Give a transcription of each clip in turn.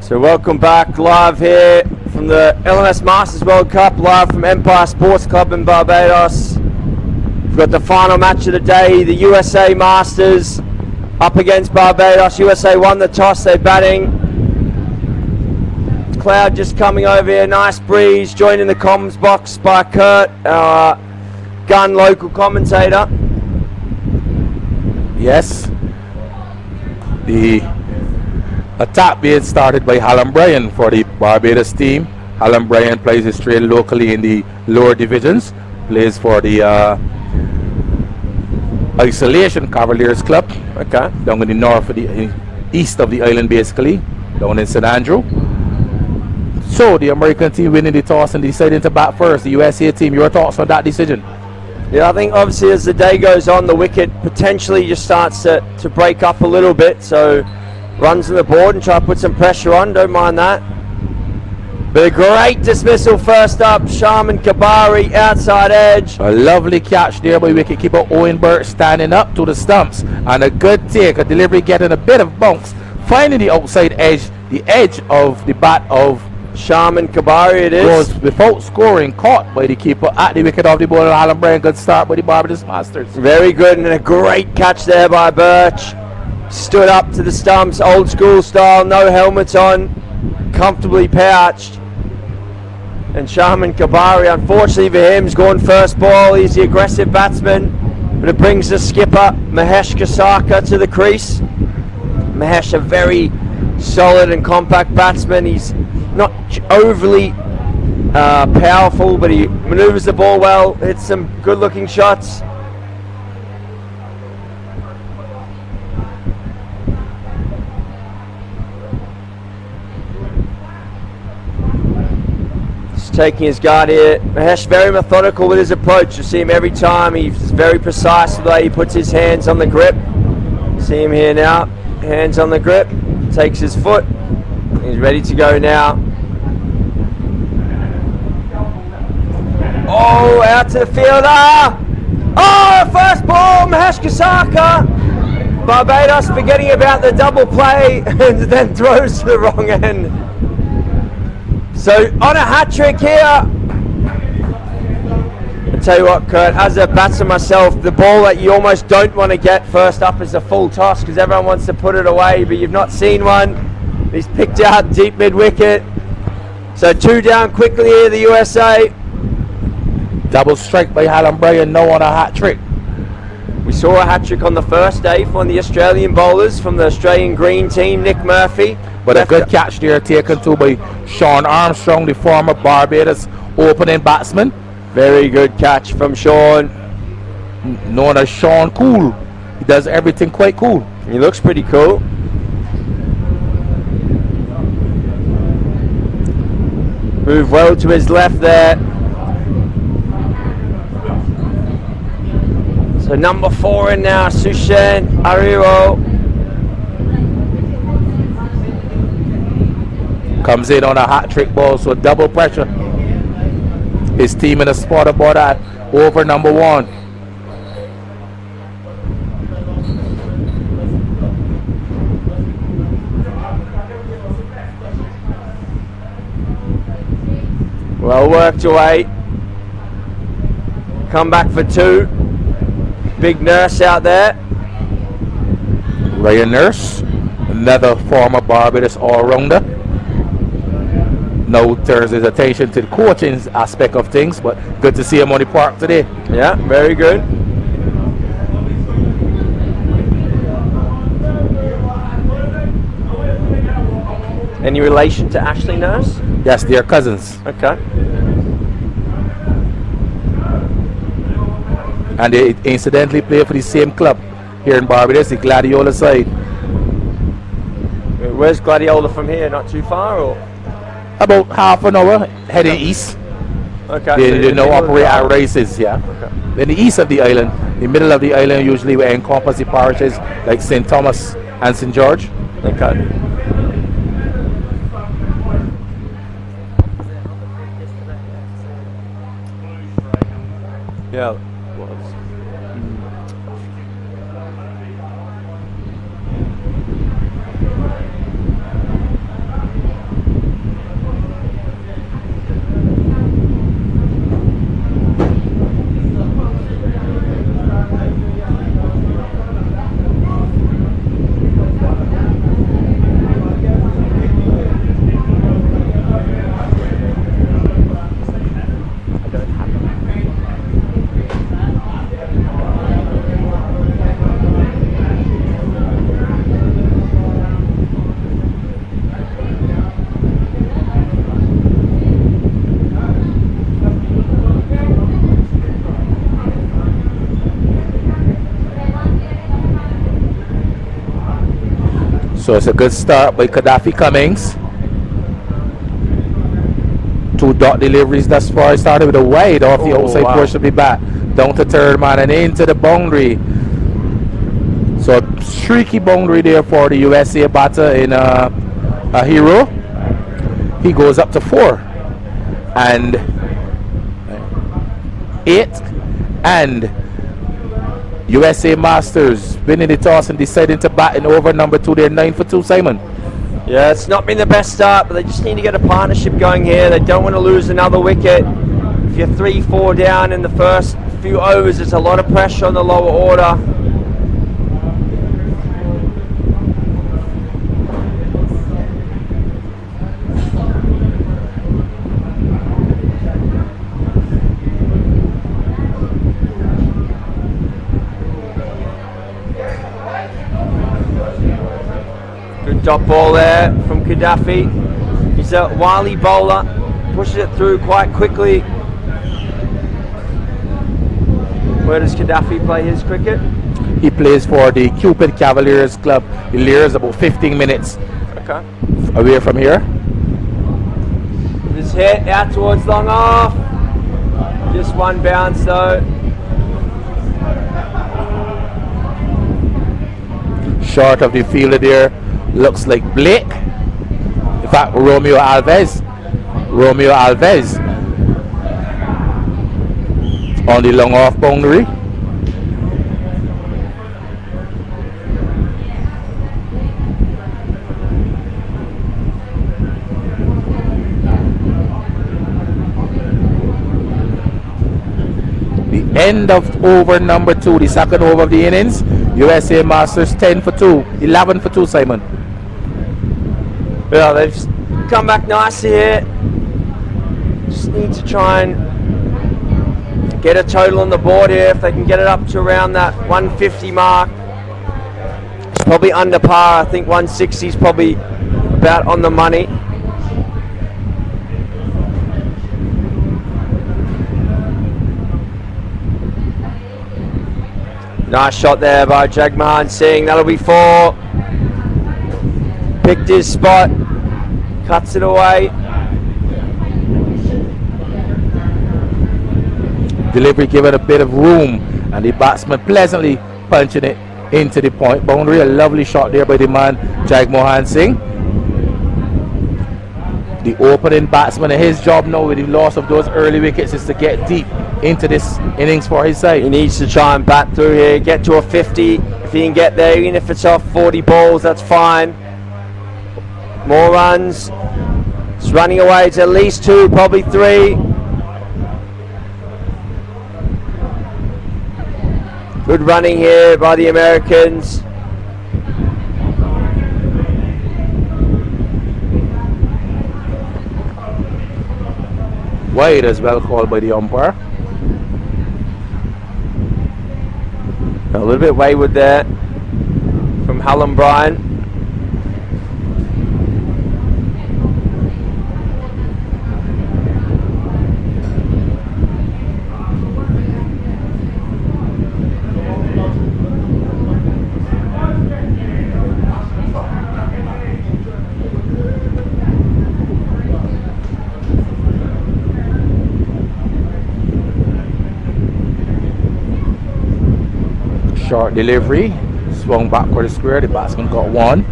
So welcome back live here from the LMS Masters World Cup, live from Empire Sports Club in Barbados. We've got the final match of the day, the USA Masters up against Barbados. USA won the toss, they're batting. Cloud just coming over here, nice breeze, joining the comms box by Kurt, our gun local commentator. Yes, the attack being started by Alan Bryan for the Barbados team. Alan Bryan plays his train locally in the lower divisions, plays for the Isolation Cavaliers Club, Okay. down in the north of the east of the island, basically, down in St. Andrew. So the American team winning the toss and deciding to bat first. The USA team, your thoughts on that decision? Yeah, I think obviously as the day goes on, the wicket potentially just starts to break up a little bit, so runs on the board and try to put some pressure on, don't mind that. But a great dismissal first up, Sharman Kabari, outside edge. A lovely catch there by wicketkeeper Owen Burt, standing up to the stumps, and a good take, a delivery getting a bit of bounce, finding the outside edge, the edge of the bat of Sharman Kabari it is. goes without scoring, caught by the keeper at the wicket of the ball. Alan Bryan, good start by the Barbados Masters. Very good, and a great catch there by Birch. Stood up to the stumps, old school style, no helmets on, comfortably pouched. And Sharman Kabari, unfortunately for him, has gone first ball. He's the aggressive batsman, but it brings the skipper, Mahesh Kasaka, to the crease. Mahesh, a very solid and compact batsman. He's not overly powerful, but he maneuvers the ball well, hits some good looking shots. Taking his guard here. Mahesh very methodical with his approach. You see him every time. He's very precise with the way he puts his hands on the grip. See him here now. Hands on the grip. Takes his foot. He's ready to go now. Oh, out to the fielder. Oh, first ball, Mahesh Kasaka. Barbados forgetting about the double play and then throws to the wrong end. So on a hat trick here. I'll tell you what, Kurt, as a batsman myself, the ball that you almost don't want to get first up is a full toss because everyone wants to put it away, but you've not seen one. He's picked out deep mid wicket. So 2 down quickly here, the USA. Double strike by Alan Bryan, now on a hat trick. We saw a hat trick on the first day from the Australian bowlers from the Australian Green team, Nick Murphy. But a good catch there taken too by Sean Armstrong, the former Barbados opening batsman. Very good catch from Sean. Known as Sean Cool. He does everything quite cool. He looks pretty cool. Move well to his left there. So number 4 in now, Sushen Ariro. Comes in on a hat trick ball, so double pressure. His team in a spot about that, over number 1. Well worked away. Come back for 2. Big Nurse out there. Ryan Nurse, another former Barbados all-rounder. Now turns his attention to the coaching aspect of things, but good to see him on the park today. Yeah, very good. Any relation to Ashley Nurse? Yes, they're cousins. Okay. And they incidentally play for the same club here in Barbados, the Gladiola side. Where's Gladiola from here? Not too far, or? About half an hour heading east. Okay. They now operate at races, yeah. Okay. In the east of the island, the middle of the island usually we encompass the parishes like St. Thomas and St. George. Okay. Yeah, it was. So it's a good start by Gaddafi Cummings. 2 dot deliveries thus far. He started with a wide off the outside portion of the bat, down to third man and into the boundary. So a streaky boundary there for the USA batter in a hero. He goes up to 4 and 8, and USA Masters winning the toss and deciding to bat in over number 2. They're 9 for 2, Simon. Yeah, it's not been the best start, but they just need to get a partnership going here. They don't want to lose another wicket. If you're 3-4 down in the first few overs, it's a lot of pressure on the lower order. Good dot ball there from Gaddafi. He's a wily bowler, pushes it through quite quickly. Where does Gaddafi play his cricket? He plays for the Cupid Cavaliers Club. He lives about 15 minutes away from here. This hit out towards long off. Just one bounce though. Short of the fielder there. Looks like Blake. In fact, Romeo Alves on the long off boundary. The end of over number 2, the second over of the innings. USA Masters 10 for 2, 11 for 2, Simon. Well, they've come back nicely here. Just need to try and get a total on the board here. If they can get it up to around that 150 mark, it's probably under par. I think 160 is probably about on the money. Nice shot there by Jagmohan Singh. That'll be 4. Picked his spot, cuts it away. Delivery given a bit of room, and the batsman pleasantly punching it into the point boundary. A lovely shot there by the man Jagmohan Singh. The opening batsman, and his job now with the loss of those early wickets is to get deep into this innings for his side. He needs to try and bat through here, get to a 50. If he can get there, even if it's off 40 balls, that's fine. More runs. It's running away. It's at least 2, probably 3. Good running here by the Americans. Wide as well called by the umpire. A little bit wayward there from Hallam Bryan. Short delivery, swung backward to square. The batsman got 1.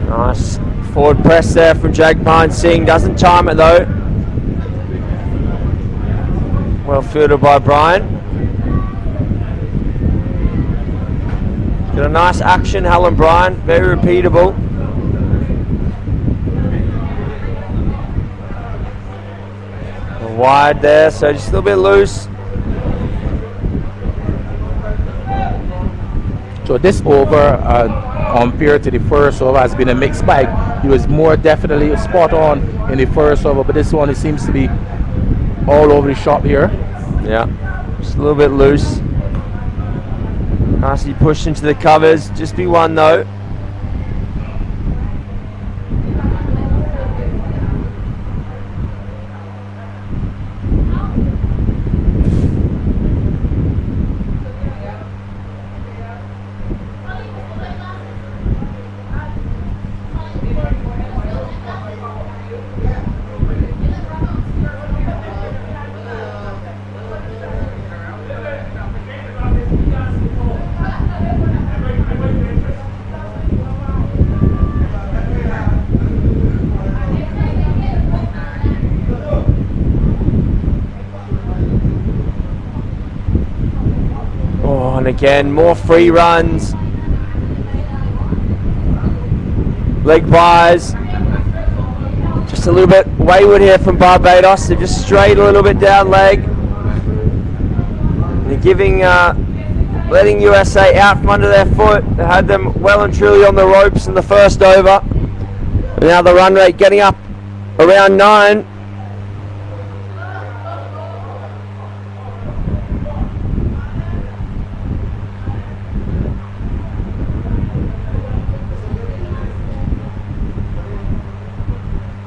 Nice forward press there from Jagmohan Singh. Doesn't time it though. Well fielded by Bryan. Got a nice action, Hallam Bryan. Very repeatable. Wide there, so just a little bit loose. So this over compared to the first over has been a mixed bag. He was more definitely spot on in the first over, but this one it seems to be all over the shop here. Yeah, just a little bit loose. Nicely pushed into the covers. Just be 1 though. again, more free runs. Leg byes. Just a little bit wayward here from Barbados. They've just strayed a little bit down leg. They're giving, letting USA out from under their foot. They had them well and truly on the ropes in the first over. And now the run rate getting up around 9.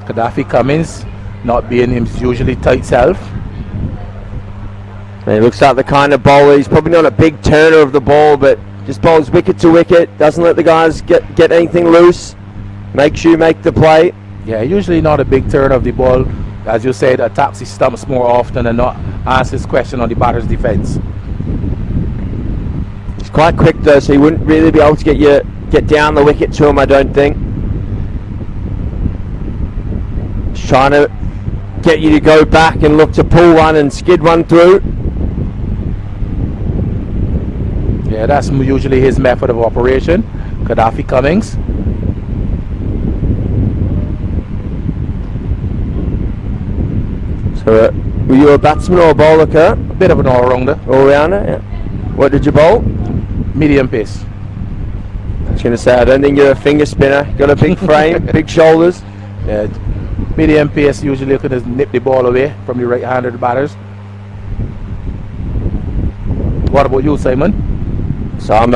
Gaddafi Cummins, not being his usually tight self. He looks like the kind of bowler, he's probably not a big turner of the ball, but just bowls wicket to wicket, doesn't let the guys get anything loose, makes you make the play. Yeah, usually not a big turn of the ball. As you said, attacks the stumps more often and not answers question on the batter's defense. He's quite quick though, so he wouldn't really be able to get down the wicket to him, I don't think. Just trying to get you to go back and look to pull one and skid one through. Yeah, that's usually his method of operation. Gaddafi Cummins. So, were you a batsman or a bowler, Kurt? A bit of an all-rounder. All-rounder, yeah. What did you bowl? Medium pace. I was going to say, I don't think you're a finger spinner. Got a big frame, big shoulders. Yeah, medium pace usually could just nip the ball away from the right-handed batters. What about you, Simon? So I'm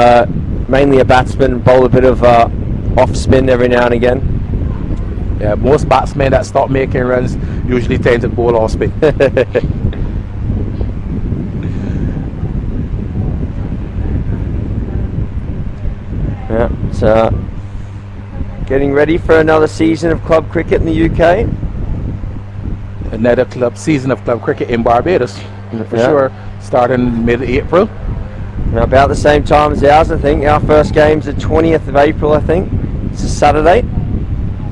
mainly a batsman, bowl a bit of off spin every now and again. Yeah, most batsmen that stop making runs usually tend to bowl off spin. Yeah, so getting ready for another season of club cricket in the UK. Another season of club cricket in Barbados, for sure, starting mid-April. Now about the same time as ours, I think. Our first game's the 20th of April, I think. It's a Saturday.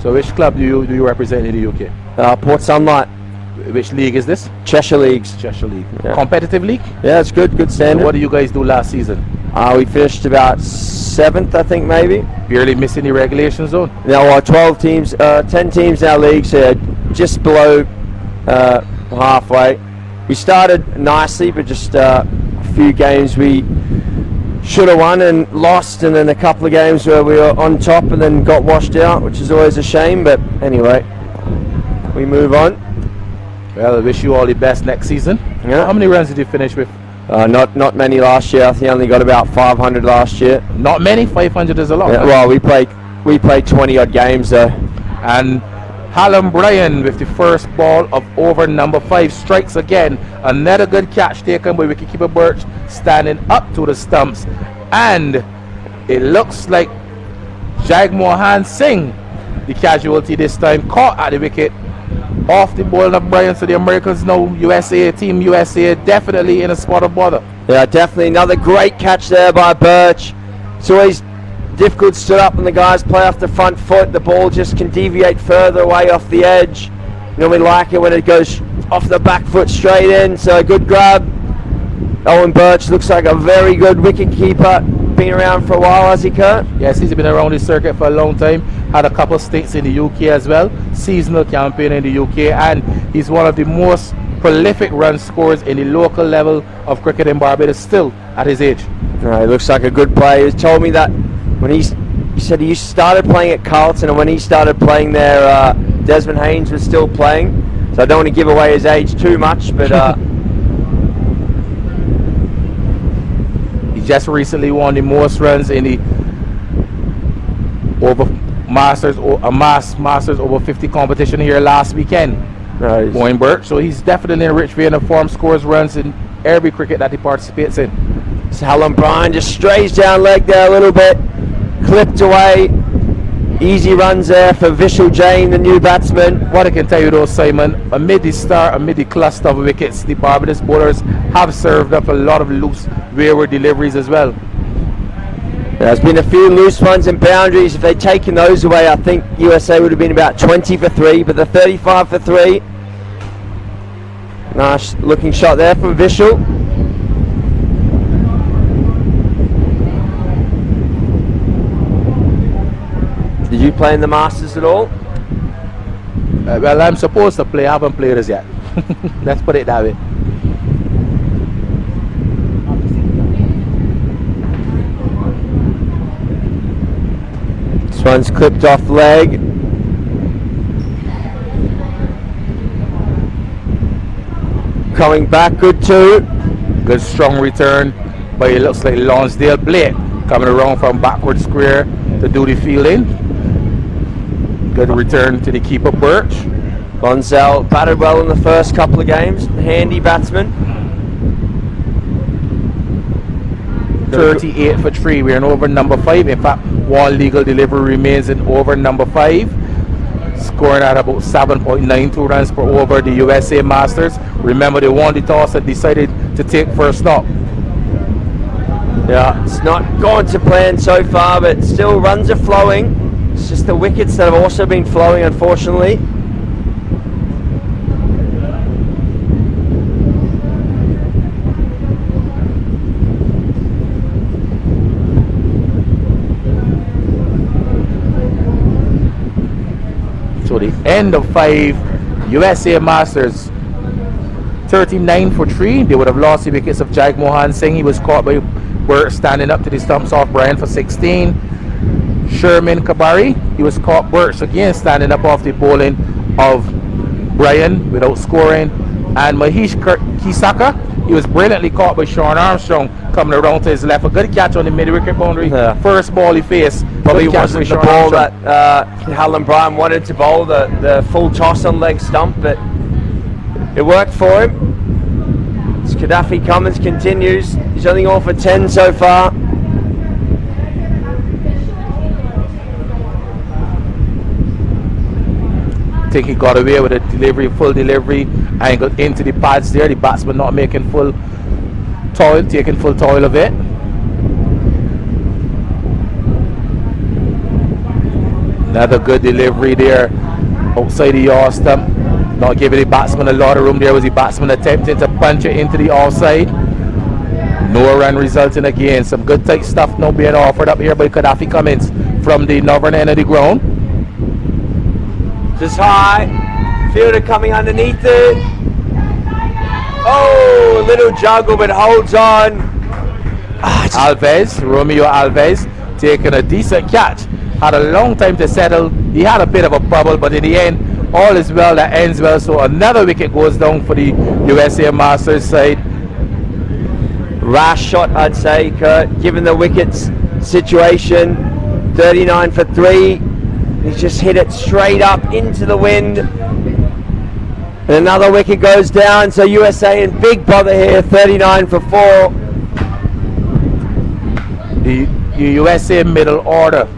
So which club do you represent in the UK? Port Sunlight. Which league is this? Cheshire Leagues. Cheshire League. Yeah. Competitive league? Yeah, it's good standard. So what did you guys do last season? We finished about 7th, I think, maybe. Barely missing the regulation zone? Now, 12 teams, 10 teams in our league, so just below halfway. We started nicely, but just a few games we should have won and lost, and then a couple of games where we were on top and then got washed out, which is always a shame, but anyway, we move on. Well, I wish you all the best next season. Yeah. How many runs did you finish with? Not many last year. I think I only got about 500 last year. Not many? 500 is a lot. Yeah, well, we played 20 odd games though. And Hallam Bryan with the first ball of over number 5 strikes again. Another good catch taken by wicketkeeper Birch, standing up to the stumps, and it looks like Jagmohan Singh, the casualty this time, caught at the wicket off the ball of Bryan. So the Americans know Team USA definitely in a spot of bother. Yeah, definitely another great catch there by Birch. It's always difficult to stood up and the guys play off the front foot. The ball just can deviate further away off the edge. You know, we like it when it goes off the back foot straight in. So a good grab. Owen Birch looks like a very good wicket keeper. Been around for a while, has he, Kurt? Yes, he's been around the circuit for a long time. Had a couple of stints in the UK as well. Seasonal campaign in the UK, and he's one of the most prolific run scorers in the local level of cricket in Barbados still at his age. He looks like a good player. He told me that when he said he started playing at Carlton, and when he started playing there, Desmond Haynes was still playing. So I don't want to give away his age too much, but he just recently won the most runs in the Masters over 50 competition here last weekend. Nice. Owen Birch, so he's definitely in a rich vein of form, scores runs in every cricket that he participates in. So Hallam Bryan just strays down leg there a little bit, clipped away. Easy runs there for Vishal Jain, the new batsman. What I can tell you though, Simon, amid the cluster of wickets, the Barbados bowlers have served up a lot of loose, wayward deliveries as well. There's been a few loose ones and boundaries. If they'd taken those away, I think USA would have been about 20 for 3, but the 35 for 3. Nice looking shot there from Vishal. Did you play in the Masters at all? Well, I'm supposed to play. I haven't played as yet. Let's put it that way. This one's clipped off leg. Coming back, good too. Good strong return, but it looks like Lonsdale Blake coming around from backward square to do the fielding. Good return to the keeper, Birch. Lonsdale batted well in the first couple of games. Handy batsman. 38 for 3. We're in over number 5. In fact, one legal delivery remains in over number 5. Scoring at about 7.92 runs per over. The USA Masters. Remember, they won the toss and decided to take first up. Yeah, it's not gone to plan so far, but still runs are flowing. It's just the wickets that have also been flowing, unfortunately. So the end of 5, USA Masters 39 for 3. They would have lost the wickets of Jag Mohan Singh. He was caught by Burt standing up to the stumps off Brian for 16. Sherman Kabari, he was caught Burt again standing up off the bowling of Brian without scoring. And Mahesh Kisaka, he was brilliantly caught by Sean Armstrong coming around to his left. A good catch on the mid-wicket boundary. Yeah. First ball he faced. Probably wasn't the ball that Hallam Bryan wanted to bowl, the full toss on leg stump, but it worked for him. As Gaddafi Cummins continues, he's only gone for 10 so far. I think he got away with a delivery, full delivery, angled into the pads there. The batsman not making full toil, taking full toil of it. Another good delivery there outside the yard stump. Not giving the batsman a lot of room. There was the batsman attempting to punch it into the offside. No run resulting again. Some good tight stuff now being offered up here by Gaddafi Cummins from the northern end of the ground. Just high. Fielder coming underneath it. Oh, a little juggle, but holds on. Alves, Romeo Alves, taking a decent catch. Had a long time to settle. He had a bit of a bubble, but in the end, all is well that ends well. So another wicket goes down for the USA Masters side. Rash shot, I'd say, Kurt, given the wickets situation. 39 for 3. He's just hit it straight up into the wind. And another wicket goes down, so USA in big bother here, 39 for 4. The USA middle order.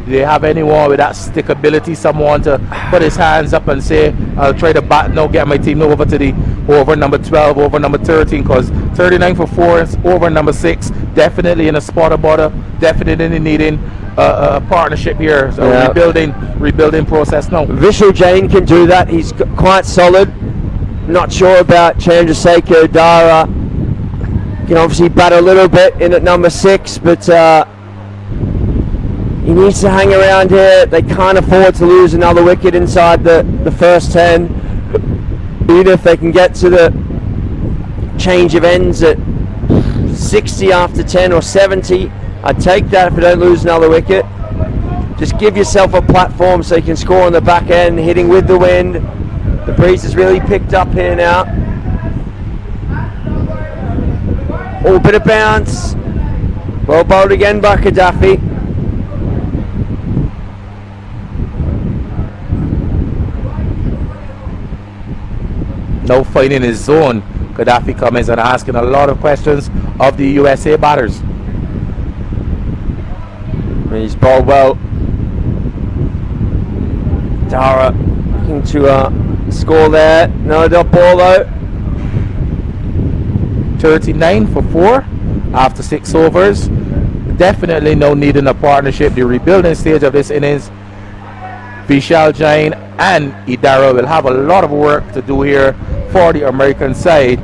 Do they have anyone with that stickability? Someone to put his hands up and say, I'll try to bat now, get my team over to the over number 12, over number 13, because 39 for 4 is over number 6. Definitely in a spot of bother, definitely needing a partnership here. So yeah. rebuilding process now. Vishal Jain can do that. He's quite solid. Not sure about Chandrasekhar Dara. Can obviously bat a little bit in at number 6, but he needs to hang around here. They can't afford to lose another wicket inside the first 10. Even if they can get to the change of ends at 60 after 10 or 70, I'd take that if they don't lose another wicket. Just give yourself a platform so you can score on the back end, hitting with the wind. The breeze has really picked up here now. Oh, bit of bounce. Well bowled again by Gaddafi. Now finding his zone. Gaddafi Cummins and asking a lot of questions of the USA batters. He's bowled well. Dara looking to score there. No dot ball though. 39 for 4 after 6 overs. Definitely no need in a partnership. The rebuilding stage of this innings, Vishal Jain and Idara will have a lot of work to do here for the American side.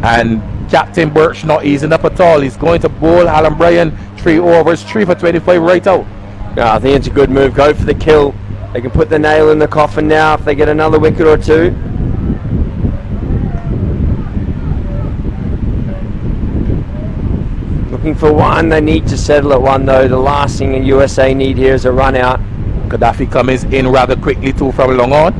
And Captain Birch not easing up at all. He's going to bowl Hallam Bryan 3 overs, 3 for 25 right out. Yeah, I think it's a good move. Go for the kill. They can put the nail in the coffin now if they get another wicket or two. Looking for one. They need to settle at one though. The last thing the USA need here is a run out. Gaddafi comes in rather quickly too from long on.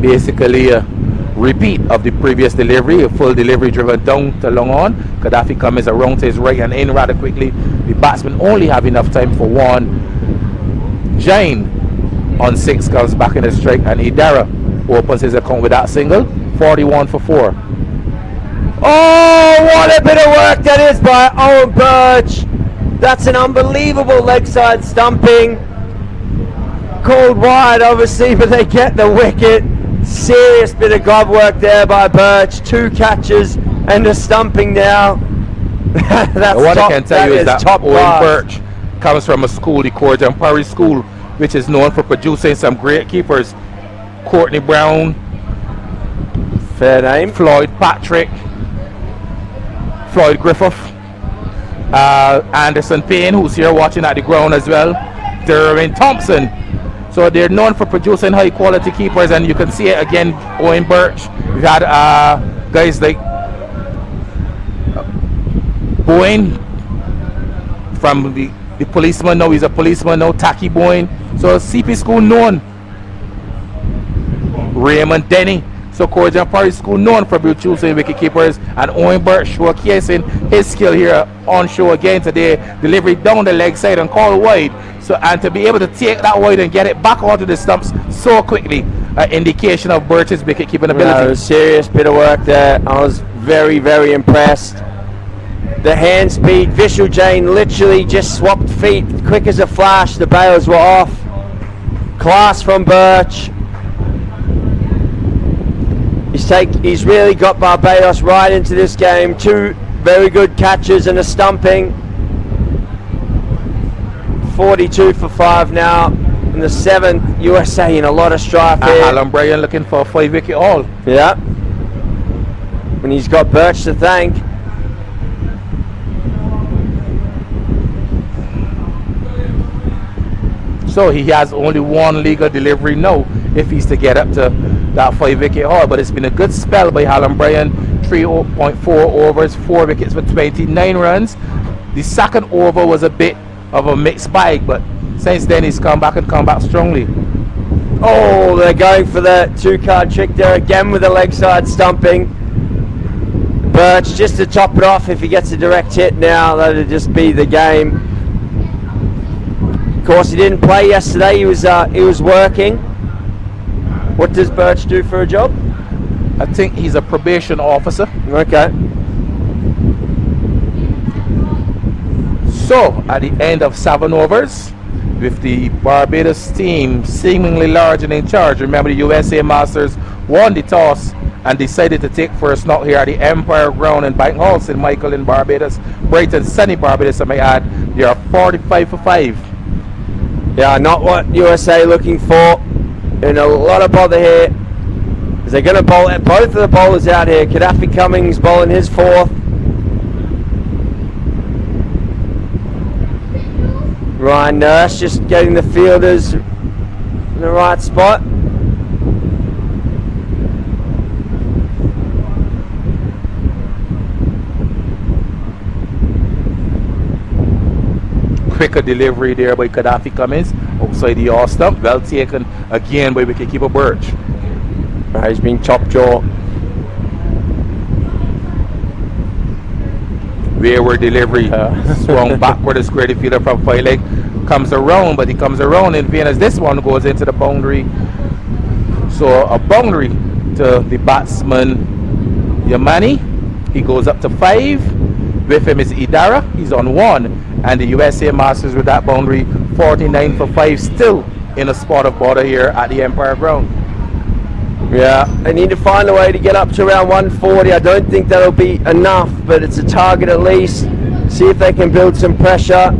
Basically a repeat of the previous delivery, a full delivery driven down to long on. Gaddafi comes around to his right and in rather quickly. The batsmen only have enough time for one. Jain on 6 comes back in the strike, and Idara opens his account with that single. 41 for 4. Oh, what a bit of work that is by Owen Birch. That's an unbelievable leg side stumping. Called wide obviously, but they get the wicket. Serious bit of glove work there by Birch. 2 catches and a stumping now. That's what top, I can tell you is that Owen class. Birch comes from a school, the Court School, which is known for producing some great keepers. Courtney Brown, fair name, Floyd Patrick, Floyd Griffith, Anderson Payne, who's here watching at the ground as well, Derwin Thompson. So they're known for producing high quality keepers, and you can see it again. Owen Birch. We've had guys like Boyne from the policeman. Now he's a policeman now. Taki Boyne. So CP School known. Raymond Denny. So Courtney Parry School known for producing wicket keepers, and Owen Birch showcasing his skill here on show again today. Delivery down the leg side and call wide. So, and to be able to take that wide and get it back onto the stumps so quickly, indication of Birch's wicket keeping ability. No, serious bit of work there. I was very, very impressed. The hand speed, Vishal Jain literally just swapped feet quick as a flash. The bails were off. Class from Birch. He's really got Barbados right into this game. 2 very good catches and a stumping. 42 for 5 now. In the 7th, USA in a lot of strife here. Alan Bryan looking for a 5-wicket haul. Yeah. And he's got Birch to thank. So he has only 1 legal delivery now if he's to get up to that 5-wicket haul. But it's been a good spell by Alan Bryan. 3.4 overs, 4 wickets for 29 runs. The second over was a bit of a mixed bag, but since then he's come back strongly. Oh, they're going for the 2-card trick there again with the leg side stumping. Birch just to top it off. If he gets a direct hit now, that'll just be the game. Of course, he didn't play yesterday. He was working. What does Birch do for a job? I think he's a probation officer. Okay. So at the end of 7 overs, with the Barbados team seemingly large and in charge. Remember, the USA Masters won the toss and decided to take first knock here at the Empire Ground in Bank Hall, St. Michael in Barbados. Brighton, sunny Barbados, I may add. They are 45 for 5. Yeah, not what USA looking for. In a lot of bother here. They're going to bowl at both of the bowlers out here. Gaddafi Cummings bowling his 4th. Ryan Nurse just getting the fielders in the right spot. Quicker delivery there by Gaddafi Cummings outside the off stump. Well taken again by wicketkeeper Birch. He's being top jaw. Wayward delivery. Swung backward as square the fielder from 5 leg. Comes around, but he comes around in vain as this one goes into the boundary. So a boundary to the batsman Yamani. He goes up to 5. With him is Idara. He's on 1. And the USA Masters with that boundary 49 for 5, still in a spot of bother here at the Empire Ground. Yeah, they need to find a way to get up to around 140. I don't think that'll be enough, but it's a target at least. See if they can build some pressure.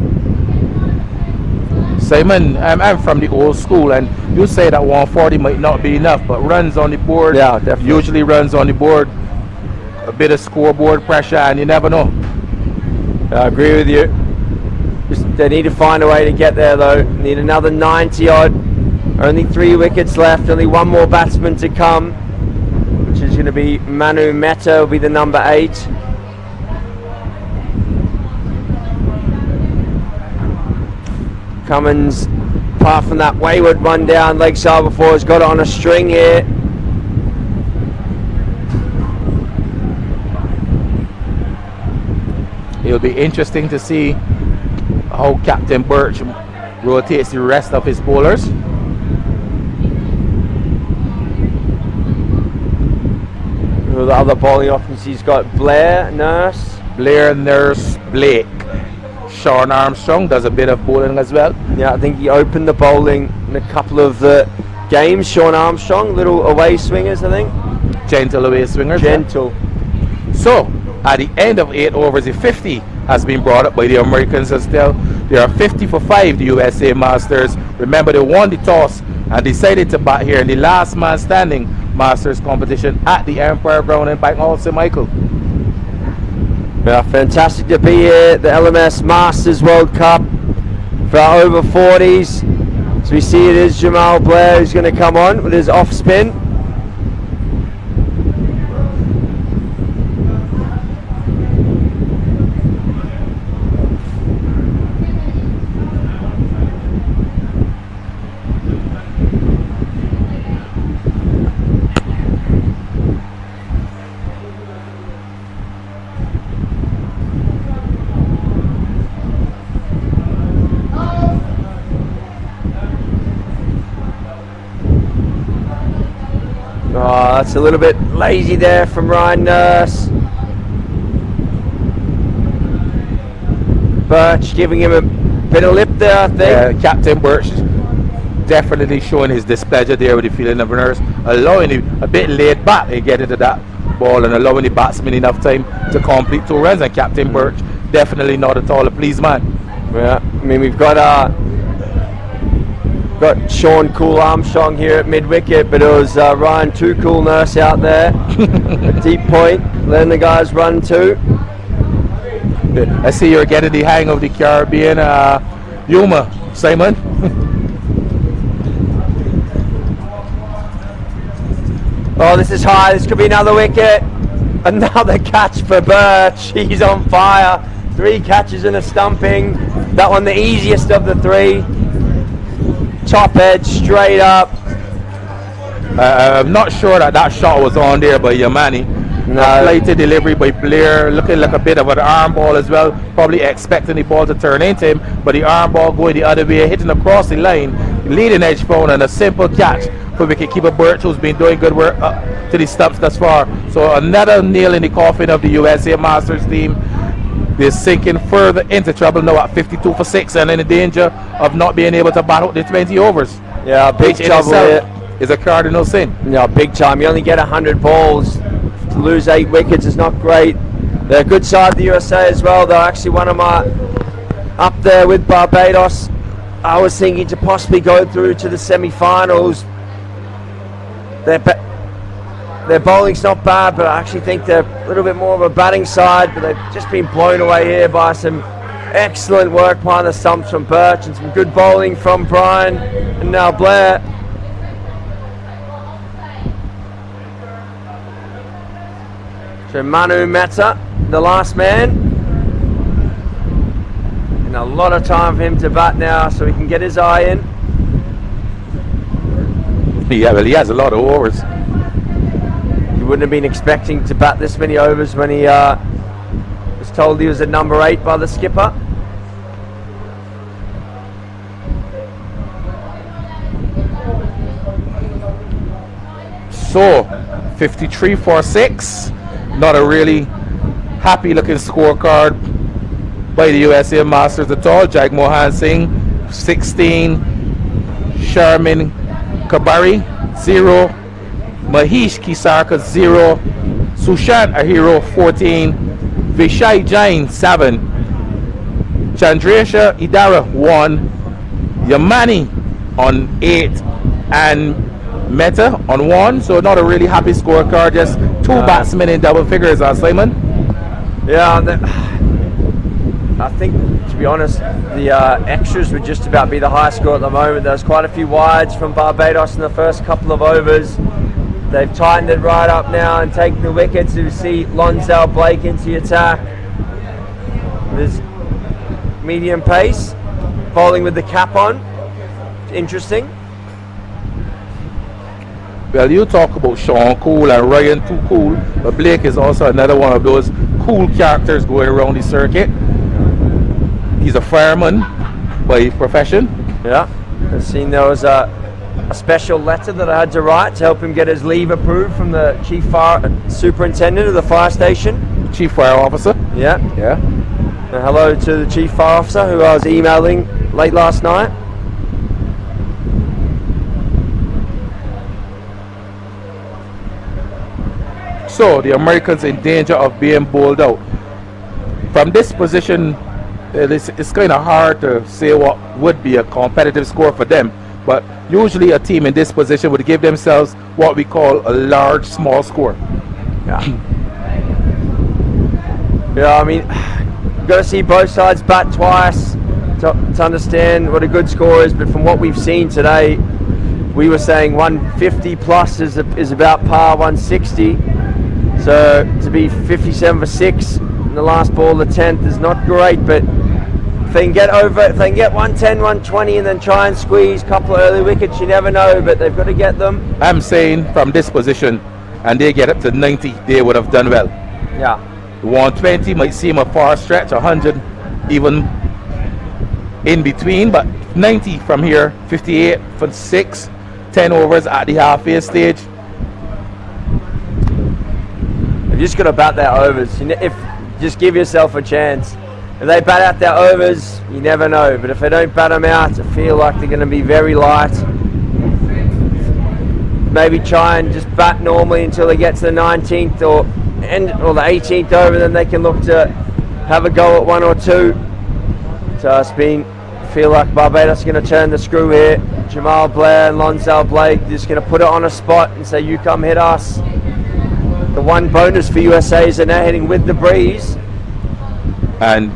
Simon, I'm from the old school, and you say that 140 might not be enough, but runs on the board, Yeah, definitely. usually runs on the board, a bit of scoreboard pressure, and you never know. I agree with you. They need to find a way to get there though. Need another 90 odd. Only 3 wickets left. Only one more batsman to come, which is going to be Manu Mehta. Will be the number 8. Cummins, apart from that wayward one down leg side before, has got it on a string here. It'll be interesting to see how Captain Birch rotates the rest of his bowlers. Who are the other bowling options? He's got Blair, Nurse, Blake. Sean Armstrong does a bit of bowling as well. Yeah, I think he opened the bowling in a couple of the games. Sean Armstrong, little away swingers, I think. Gentle away swingers. Gentle. So, at the end of 8 overs, a 50 has been brought up by the Americans as well. They are 50 for 5, the USA Masters. Remember, they won the toss and decided to bat here in the last man standing Masters competition at the Empire Ground in Bankhall, St. Michael. Yeah, fantastic to be here at the LMS Masters World Cup for our over 40s. So we see it is Jamal Blair who's going to come on with his off spin. Oh, that's a little bit lazy there from Ryan Nurse. Birch giving him a bit of lip there, I think. Captain Birch definitely showing his displeasure there with the fielding of Nurse, allowing him a bit laid back to get into that ball and allowing the batsman enough time to complete 2 runs. And Captain Birch definitely not at all a pleased man. Yeah, I mean we've got Sean Cool Armstrong here at mid wicket, but it was Ryan Too Cool Nurse out there at deep point, letting the guys run too. I see you're getting the hang of the Caribbean humor, Simon. Oh, this is high. This could be another wicket. Another catch for Birch. He's on fire. 3 catches and a stumping. That one the easiest of the 3. Top edge, straight up. I'm not sure that shot was on there by Yamani. No. Flighted delivery by Blair, looking like a bit of an arm ball as well. Probably expecting the ball to turn into him, but the arm ball going the other way, hitting across the line. Leading edge phone and a simple catch for wicketkeeper Birch, who's been doing good work up to the stumps thus far. So another nail in the coffin of the USA Masters team. They're sinking further into trouble now at 52 for 6 and in danger of not being able to bat out the 20 overs. Yeah, big trouble here. Is a cardinal sin. Yeah, big time. You only get 100 balls. To lose 8 wickets is not great. They're a good side, the USA as well. They're actually one of my up there with Barbados. I was thinking to possibly go through to the semi-finals. Their bowling's not bad, but I actually think they're a little bit more of a batting side, but they've just been blown away here by some excellent work behind the stumps from Birch and some good bowling from Brian and now Blair. So Manu Mehta, the last man. And a lot of time for him to bat now so he can get his eye in. Yeah, well, he has a lot of overs. Wouldn't have been expecting to bat this many overs when he was told he was at number 8 by the skipper. So 53 for 6. Not a really happy looking scorecard by the USA Masters at all. Jagmohan Singh 16, Sharmin Kabari 0, Mahesh Kisarka 0, Sushant Ahiro 14, Vishai Jain 7, Chandresha Idara 1, Yamani on 8 and Meta on 1. So not a really happy scorecard. Just 2 batsmen in double figures, Simon. Yeah, I think, to be honest, the extras would just about be the high score at the moment. There's quite a few wides from Barbados in the first couple of overs. They've tightened it right up now and taken the wickets. You see Lonsdale Blake into the attack. There's medium pace, bowling with the cap on. Interesting. Well, you talk about Sean Cool and Ryan Too Cool, but Blake is also another one of those cool characters going around the circuit. He's a fireman by profession. Yeah, I've seen there was a special letter that I had to write to help him get his leave approved from the chief fire superintendent of the fire station. Chief fire officer. Yeah. Yeah. And hello to the chief fire officer who I was emailing late last night. So the Americans in danger of being bowled out. From this position, it's kind of hard to say what would be a competitive score for them. But usually a team in this position would give themselves what we call a large small score. Yeah. Yeah, I mean, you've got to see both sides bat twice to understand what a good score is. But from what we've seen today, we were saying 150 plus is about par, 160. So to be 57 for 6 in the last ball, the 10th, is not great. But if they can get over, if they can get 110, 120 and then try and squeeze a couple of early wickets, you never know, but they've got to get them. I'm saying from this position, and they get up to 90, they would have done well. Yeah. 120 might seem a far stretch, 100 even in between, but 90 from here, 58 for 6, 10 overs at the halfway stage. You've just got to bat their overs. If just give yourself a chance. If they bat out their overs, you never know. But if they don't bat them out, I feel like they're going to be very light. Maybe try and just bat normally until they get to the 19th or the 18th over, then they can look to have a go at 1 or 2. So I feel like Barbados are going to turn the screw here. Jamal Blair and Lonsdale Blake just going to put it on a spot and say, you come hit us. The one bonus for USA is they're now hitting with the breeze. And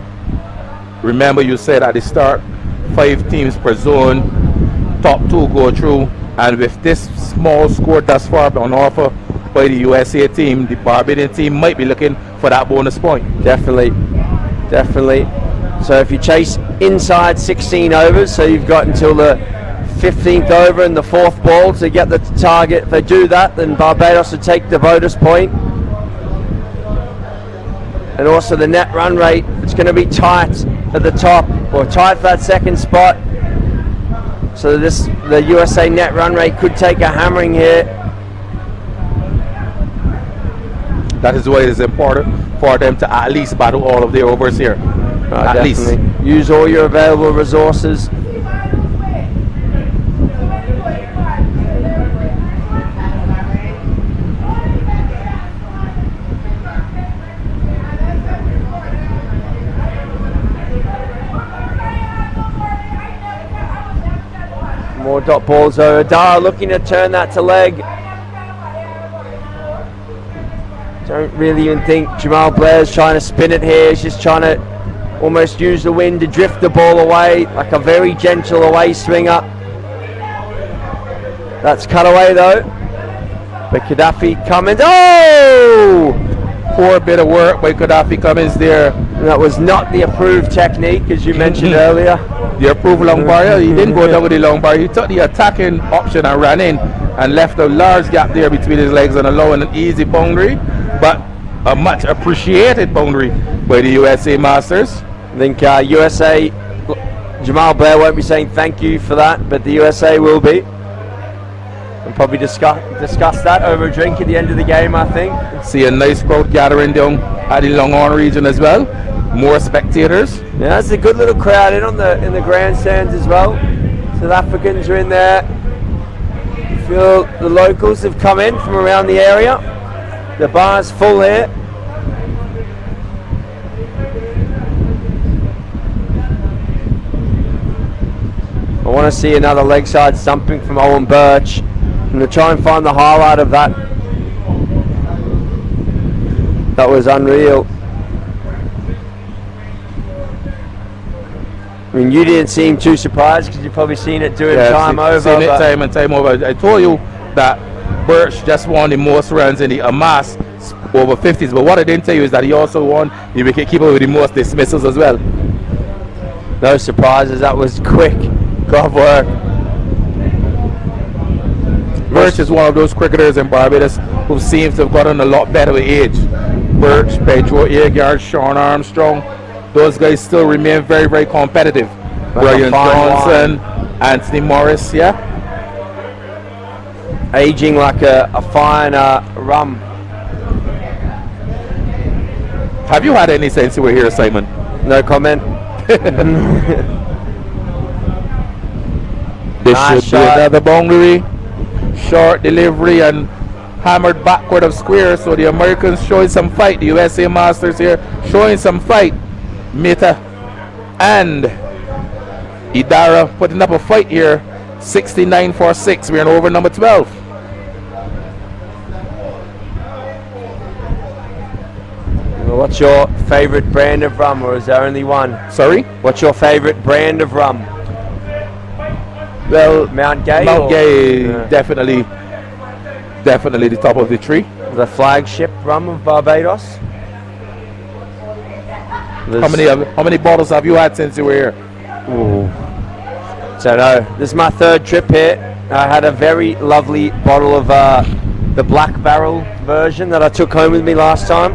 remember, you said at the start, 5 teams per zone, top 2 go through. And with this small score thus far on offer by the USA team, the Barbadian team might be looking for that bonus point. Definitely. So if you chase inside 16 overs, so you've got until the 15th over and the 4th ball to get the target. If they do that, then Barbados will take the bonus point. And also the net run rate, it's going to be tight at the top, or tight for that second spot. So the USA net run rate could take a hammering here. That is why it is important for them to at least battle all of their overs here. At least. Use all your available resources. More dot balls. So Adara looking to turn that to leg. Don't really even think Jamal Blair's trying to spin it here. He's just trying to almost use the wind to drift the ball away, like a very gentle away swinger. That's cut away though. But Gaddafi Cummins. Oh! Poor bit of work by Gaddafi Cummins there. And that was not the approved technique, as you mentioned earlier. The approved long bar, he didn't go down with the long bar. He took the attacking option and ran in and left a large gap there between his legs and allowing an easy boundary, but a much appreciated boundary by the USA Masters. I think USA, Jamal Blair won't be saying thank you for that, but the USA will be. And probably discuss that over a drink at the end of the game, I think. See a nice crowd gathering down at the Longhorn region as well. More spectators. Yeah, there's a good little crowd in the grandstands as well. South Africans are in there. I feel the locals have come in from around the area. The bar's full here. want to see another leg side stumping from Owen Birch. I'm going to try and find the highlight of that. That was unreal. I mean, you didn't seem too surprised because you've probably seen it doing time over. Seen it time and time over. I told you that Birch just won the most runs in the Amas over 50s, but what I didn't tell you is that he also won the wicketkeeper with the most dismissals as well. No surprises, that was quick glove work. Birch is one of those cricketers in Barbados who seems to have gotten a lot better with age. Birch, Pedro Agard, Sean Armstrong, those guys still remain very, very competitive. Brian Johnson, Anthony Morris, yeah? Aging like a fine rum. Have you had any since you were here, Simon? No comment. This Nice should shot. be another boundary. Short delivery and hammered backward of square. So the Americans showing some fight. The USA Masters here showing some fight. Mita and Idara putting up a fight here. 69 for 6. We're in over number 12. Well, what's your favorite brand of rum, or is there only one? Sorry? What's your favorite brand of rum? Well, Mount Gay? Mount or- Gay, Yeah. definitely the top of the tree. The flagship rum of Barbados? How many bottles have you had since you were here? Ooh. So no, this is my third trip here. I had a very lovely bottle of the Black Barrel version that I took home with me last time.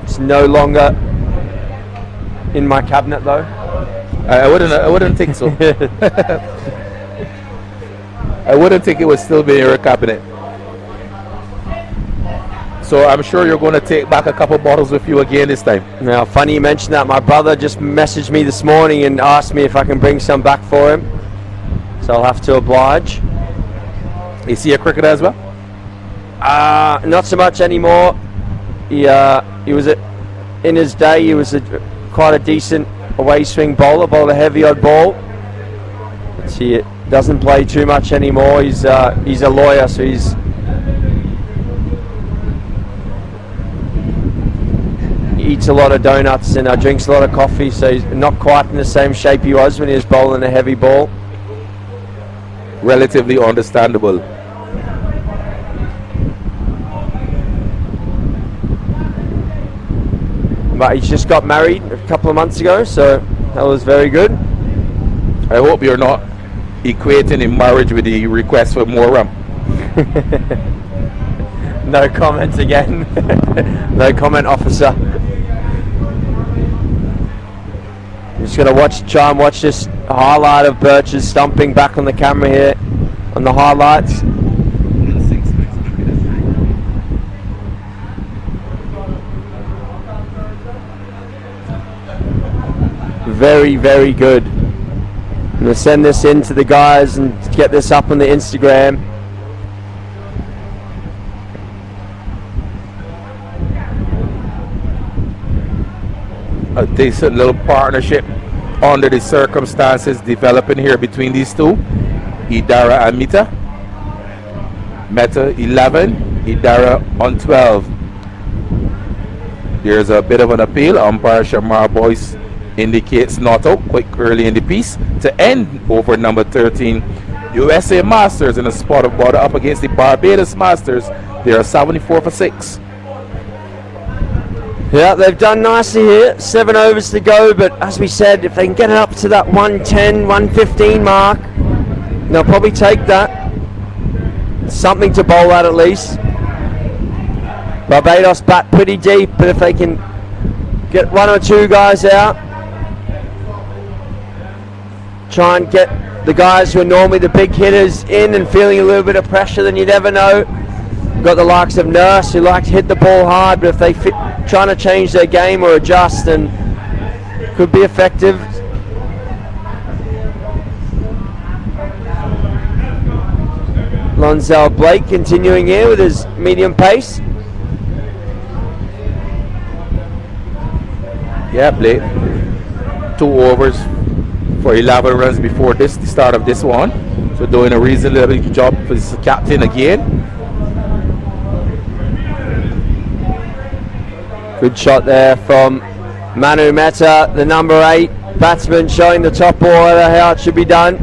It's no longer in my cabinet though. I wouldn't think so. I wouldn't think it would still be in your cabinet. So I'm sure you're going to take back a couple bottles with you again this time. Now, funny you mentioned that. My brother just messaged me this morning and asked me if I can bring some back for him. So I'll have to oblige. Is he a cricketer as well? Not so much anymore. He was in his day. He was quite a decent away swing bowler, bowled a heavy odd ball. But he doesn't play too much anymore. He's a lawyer, so he eats a lot of donuts and drinks a lot of coffee. So he's not quite in the same shape he was when he was bowling a heavy ball. Relatively understandable. But he's just got married a couple of months ago, so that was very good. I hope you're not equating in marriage with the request for more rum. No comment again. No comment, officer. I'm just gonna try and watch this highlight of Birch's stumping back on the camera here on the highlights. Very, very good. I'm gonna send this in to the guys and get this up on the Instagram. A decent little partnership under the circumstances developing here between these two. Idara and Mita. Meta 11, Idara on 12. There's a bit of an appeal. Umpire Shamar Boyce indicates not out quite early in the piece to end over number 13. USA Masters in a spot of border up against the Barbados Masters. They are 74 for 6. Yeah, they've done nicely here. 7 overs to go, but as we said, if they can get it up to that 110, 115 mark, they'll probably take that. Something to bowl at least. Barbados bat pretty deep, but if they can get one or two guys out, try and get the guys who are normally the big hitters in and feeling a little bit of pressure, then you never know. Got the likes of Nurse who like to hit the ball hard, but if they trying to change their game or adjust, then could be effective. Lonzel Blake continuing here with his medium pace. Yeah, Blake. 2 overs for 11 runs before this, the start of this one. So doing a reasonable job for his captain again. Good shot there from Manu Mehta, the number 8 batsman, showing the top order how it should be done.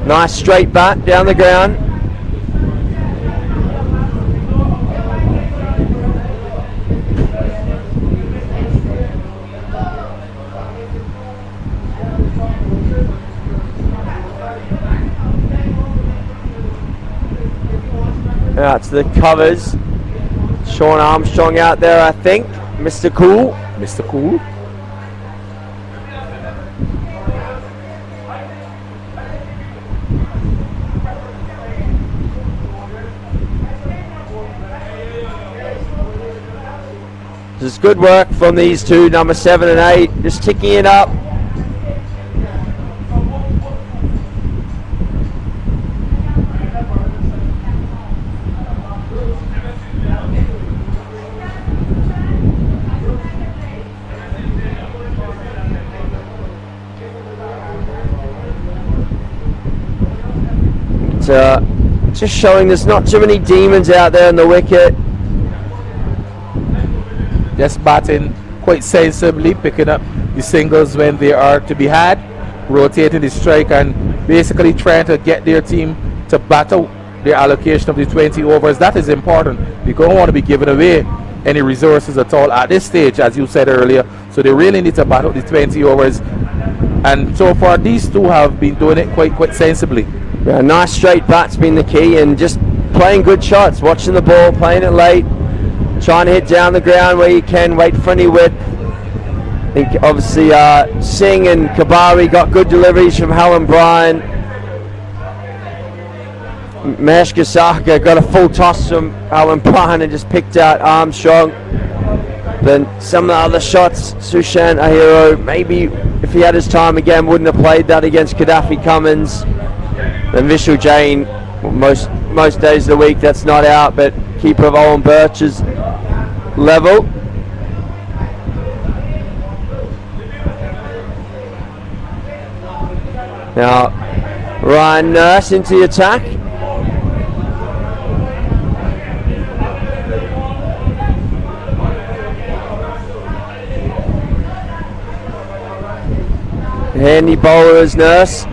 Nice straight bat down the ground. Out to the covers. Sean Armstrong out there, I think. Mr. Cool. Mr. Cool. This is good work from these two, number 7 and 8, just ticking it up. Just showing there's not too many demons out there on the wicket. Just batting quite sensibly, picking up the singles when they are to be had, rotating the strike and basically trying to get their team to battle their allocation of the 20 overs. That is important. You don't want to be giving away any resources at all at this stage, as you said earlier. So they really need to battle the 20 overs. And so far, these two have been doing it quite sensibly. Yeah, nice straight bat's been the key, and just playing good shots, watching the ball, playing it late, trying to hit down the ground where you can, wait for any width. I think obviously Singh and Kabari got good deliveries from Helen Bryan. Mahesh Kasaka got a full toss from Helen Bryan and just picked out Armstrong. Then some of the other shots, Sushant Ahiro, maybe if he had his time again, wouldn't have played that against Gaddafi Cummins. Then Vishal Jain, most days of the week that's not out, but keeper of Owen Birch's level. Now Ryan Nurse into the attack. Handy bowler is Nurse.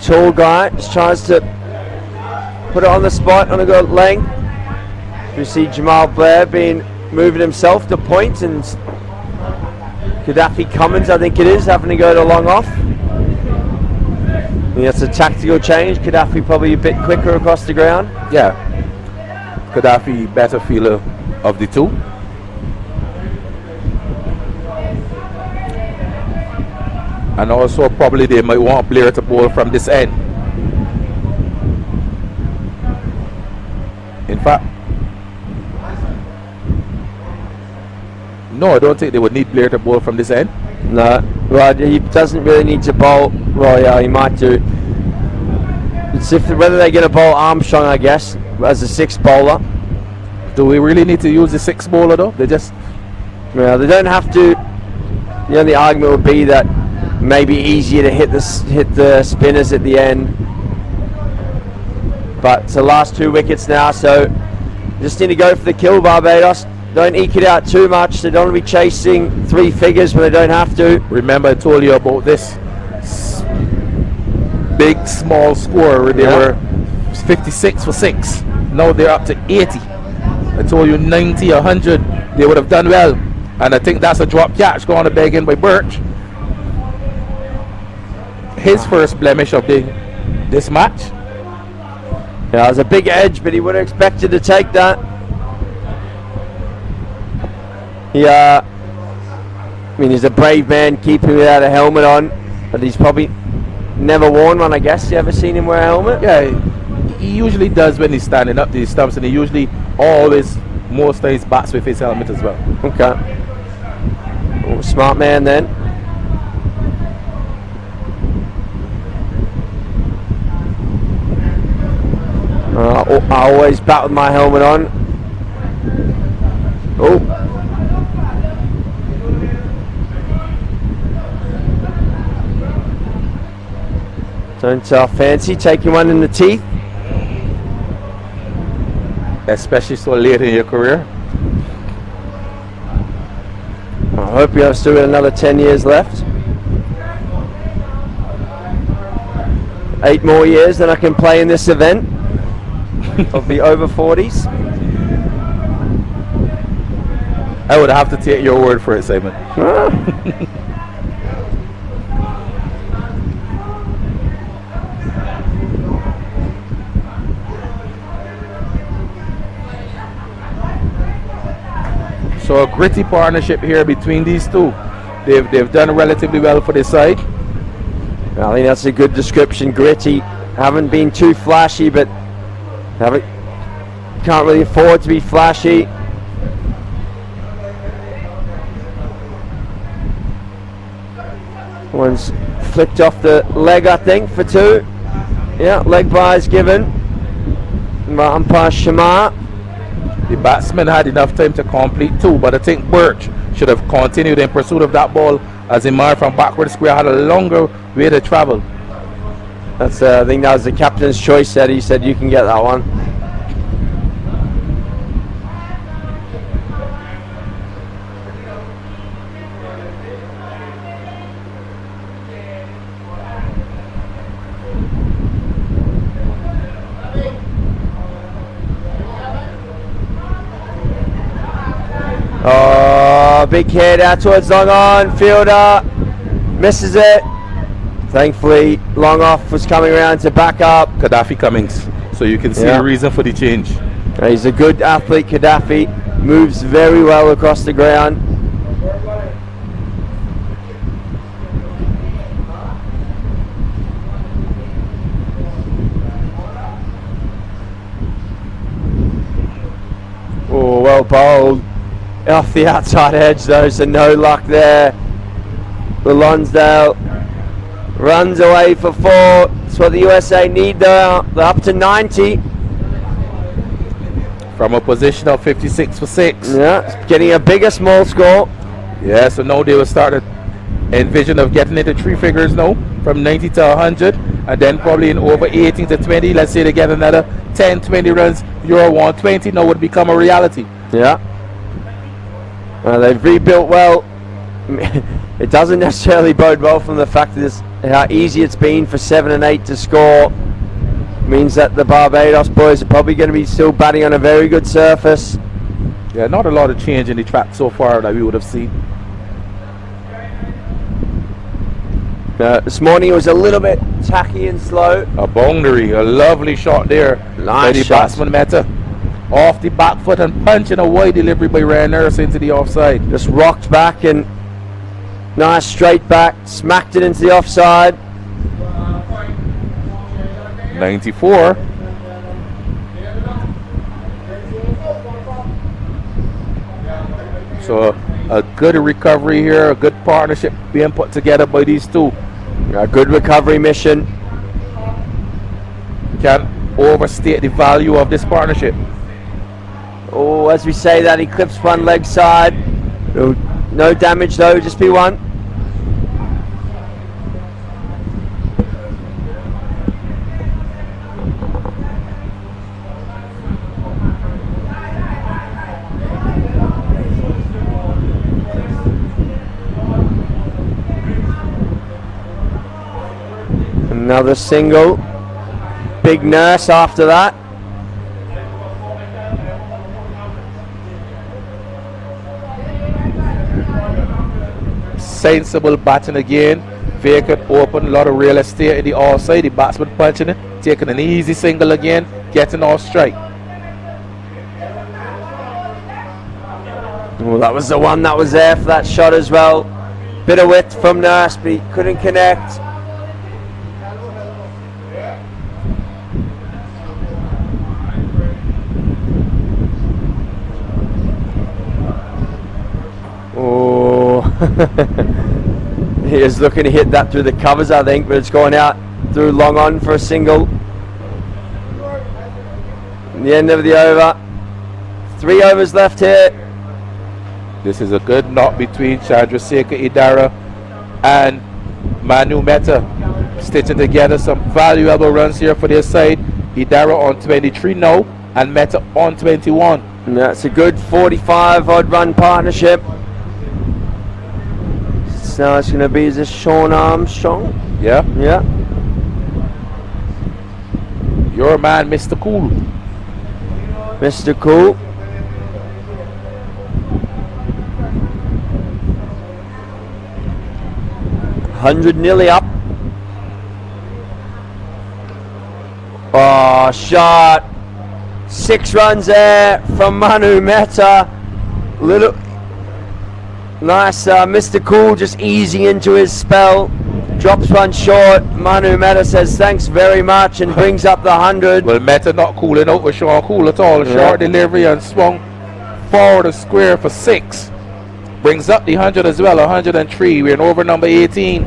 Tall guy, just tries to put it on the spot on a good length. You see Jamal Blair moving himself to point, and Gaddafi Cummins, I think it is, having to go to long off. I think that's a tactical change. Gaddafi probably a bit quicker across the ground. Yeah, Gaddafi better fielder of the two. And also probably they might want Blair to bowl from this end. In fact, no, I don't think they would need Blair to bowl from this end. No, well, he doesn't really need to bowl. Well, yeah, he might do. It's whether they're going to bowl Armstrong, I guess, as a 6th bowler. Do we really need to use the 6th bowler though? They just... Well, they don't have to. The only argument would be that maybe easier to hit the spinners at the end, but it's the last 2 wickets now, so just need to go for the kill. Barbados, don't eke it out too much. They don't want to be chasing 3 figures when they don't have to. Remember I told you about this big small score. They were 56 for 6. Now they're up to 80. I told you 90, 100 they would have done well, and I think that's a drop catch going to beg in by Birch. His first blemish of this match. Yeah, it was a big edge, but he would have expected to take that. Yeah, I mean, he's a brave man keeping without a helmet on, but he's probably never worn one, I guess. You ever seen him wear a helmet? Yeah, he usually does when he's standing up to his stumps, and he usually always, most of his bats with his helmet as well. Okay. Oh, smart man then. I always bat with my helmet on. Oh. Don't fancy taking one in the teeth. Especially so late in your career. I hope you have still got another 10 years left. 8 more years, then I can play in this event. I'll be over 40s. I would have to take your word for it, Simon. So a gritty partnership here between these two. They've done relatively well for this side. I think that's a good description. Gritty. Haven't been too flashy, but can't really afford to be flashy. One's flicked off the leg, I think, for 2. Yeah, leg bye is given by umpire Shamar. The batsman had enough time to complete 2, but I think Birch should have continued in pursuit of that ball, as the man from backward square had a longer way to travel. That's I think that was the captain's choice. That he said you can get that one. Oh, big hit out towards long on. Fielder misses it. Thankfully, long off was coming around to back up. Gaddafi Cummings. So you can see the reason for the change. He's a good athlete, Gaddafi. Moves very well across the ground. Oh, well bowled. Off the outside edge though, so no luck there. The Lonsdale runs away for 4. That's what the USA need though. They're up to 90. From a position of 56 for 6. Yeah, getting a bigger small score. Yeah, so now they will start to envision of getting into 3 figures now, from 90 to 100, and then probably in over 18 to 20. Let's say they get another 10, 20 runs. Euro 120 now would become a reality. Yeah. They've rebuilt well. It doesn't necessarily bode well from the fact that how easy it's been for 7 and 8 to score. Means that the Barbados boys are probably going to be still batting on a very good surface. Yeah, not a lot of change in the track so far that we would have seen. This morning it was a little bit tacky and slow. A boundary, a lovely shot there by the batsman Meta. Off the back foot and punching a wide delivery by Ryan Nurse into the offside. Just rocked back and nice straight back, smacked it into the offside. 94. So a good recovery here, a good partnership being put together by these two. A good recovery mission. Can't overstate the value of this partnership. Oh, as we say that, he clips one leg side. No damage though, just be one. Another single. Big Nurse after that. Sensible batting again. Vacant open, a lot of real estate in the offside. The batsman punching it, taking an easy single again, getting off strike. Well, that was the one that was there for that shot as well. Bit of width from Nurse, but he couldn't connect. Oh, he is looking to hit that through the covers, I think, but it's going out through long on for a single. The end of the over. 3 overs left here. This is a good knock between Chandrasekhar Idara and Manu Mehta, stitching together some valuable runs here for their side. Idara on 23 now and Mehta on 21. And that's a good 45 odd run partnership. So it's going to be this Sean Armstrong. Yeah. Yeah. Your man, Mr. Cool. Mr. Cool. $100 nearly up. Oh, shot. 6 runs there from Manu Mehta. Little nice, Mr. Cool just easing into his spell. Drops one short. Manu Mehta says thanks very much and brings up the 100. Well, Mehta not cooling out with Sean Cool at all. Yeah. Short delivery and swung forward a square for 6. Brings up the 100 as well, 103. We're in over number 18.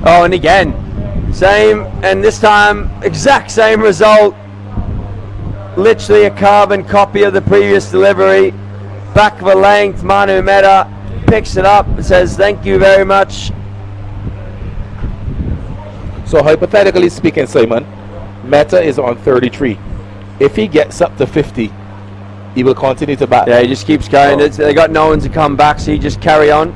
Oh, and again, same, and this time exact same result. Literally a carbon copy of the previous delivery. Back of a length, Manu Mehta picks it up and says thank you very much. So hypothetically speaking, Simon, Mehta is on 33. If he gets up to 50, he will continue to bat. Yeah, he just keeps going. Oh. They got no one to come back, so he just carry on.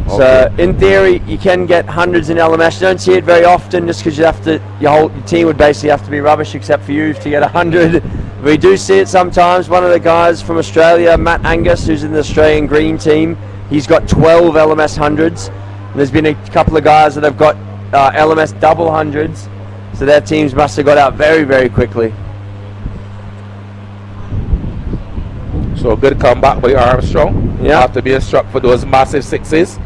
Okay. So in theory, you can get hundreds in LMS. You don't see it very often, just because you have to. Your team would basically have to be rubbish, except for you, to get 100. We do see it sometimes. One of the guys from Australia, Matt Angus, who's in the Australian Green team, he's got 12 LMS hundreds. And there's been a couple of guys that have got LMS double hundreds, so their teams must have got out very, very quickly. So a good comeback by Armstrong. Yeah. After being struck for those massive 6s.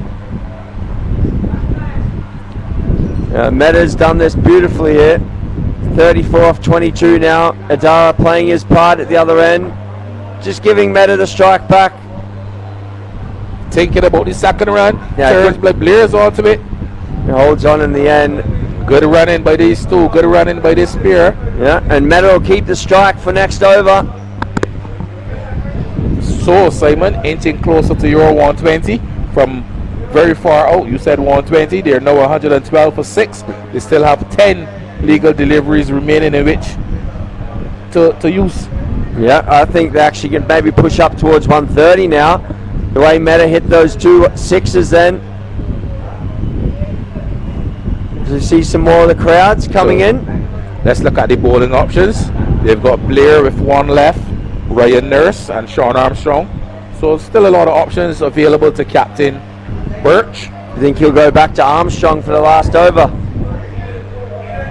Mehta's done this beautifully here. 34 off 22 now. Idara playing his part at the other end. Just giving Mehta the strike back. Thinking about the second run. Yeah, Turns Blair's onto it. He holds on in the end. Good running by these two. Good running by this pair. Yeah, and Mehta will keep the strike for next over. So Simon, inching closer to your 120 from very far out. You said 120. They're now 112 for 6. They still have 10 legal deliveries remaining in which to use. Yeah, I think they actually can maybe push up towards 130 now. The way Mehta hit those 2 6s then. Do you see some more of the crowds coming in? Let's look at the bowling options. They've got Blair with 1 left, Ryan Nurse and Sean Armstrong. So still a lot of options available to Captain Birch. You think he'll go back to Armstrong for the last over?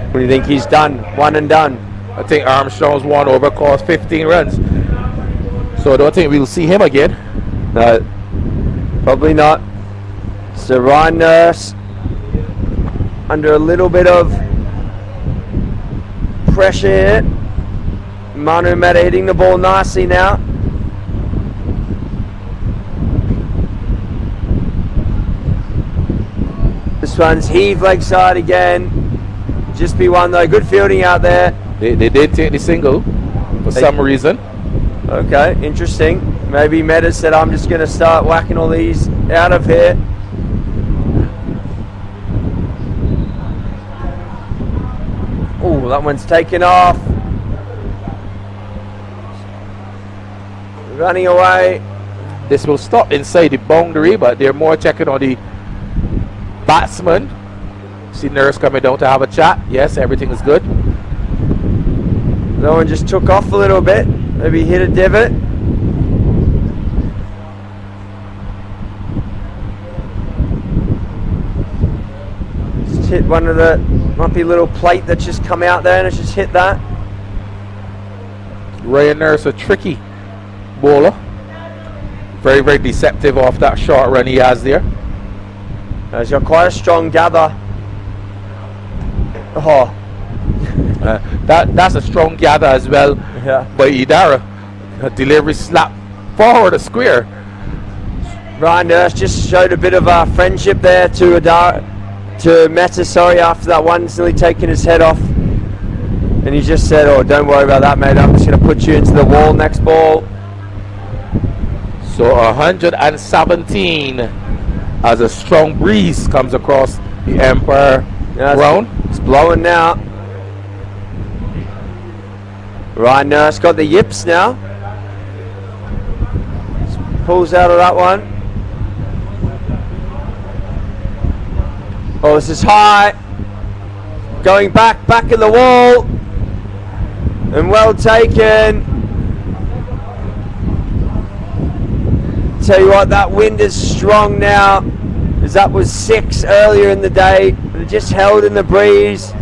What do you think he's done? One and done? I think Armstrong's 1 over cost 15 runs. So I don't think we'll see him again. No, probably not. So Ryan Nurse under a little bit of pressure here. Manu Mehta hitting the ball nicely now. This one's heave leg side again. Just be one though. Good fielding out there. They did take the single for some reason. Okay, interesting. Maybe Mehta said, I'm just going to start whacking all these out of here. Oh, that one's taken off. Running away. This will stop inside the boundary, but they're more checking on the batsman. See Nurse coming down to have a chat. Yes, everything is good. That one just took off a little bit. Maybe hit a divot. Just hit one of the, might be a little plate that's just come out there and it's just hit that. Ryan Nurse, a tricky bowler. Very, very deceptive off that short run he has there. He's got quite a strong gather. Oh. That's a strong gather as well by Idara. A delivery slap forward a square. Ryan Nurse just showed a bit of friendship there to Mehta, after that one, instantly taking his head off. And he just said, oh, don't worry about that, mate. I'm just going to put you into the wall next ball. So 117 as a strong breeze comes across the Empire ground. It's blowing now. Ryan Nurse got the yips now. Pulls out of that one. Oh, this is high. Going back in the wall. And well taken. Tell you what, that wind is strong now, as that was 6 earlier in the day. It just held in the breeze.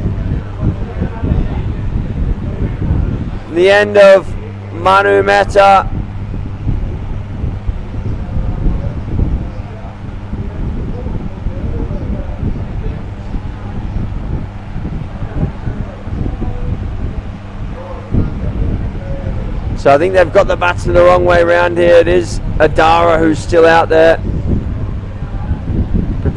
The end of Manu Mehta. So I think they've got the batsman the wrong way around here. It is Adara who's still out there. But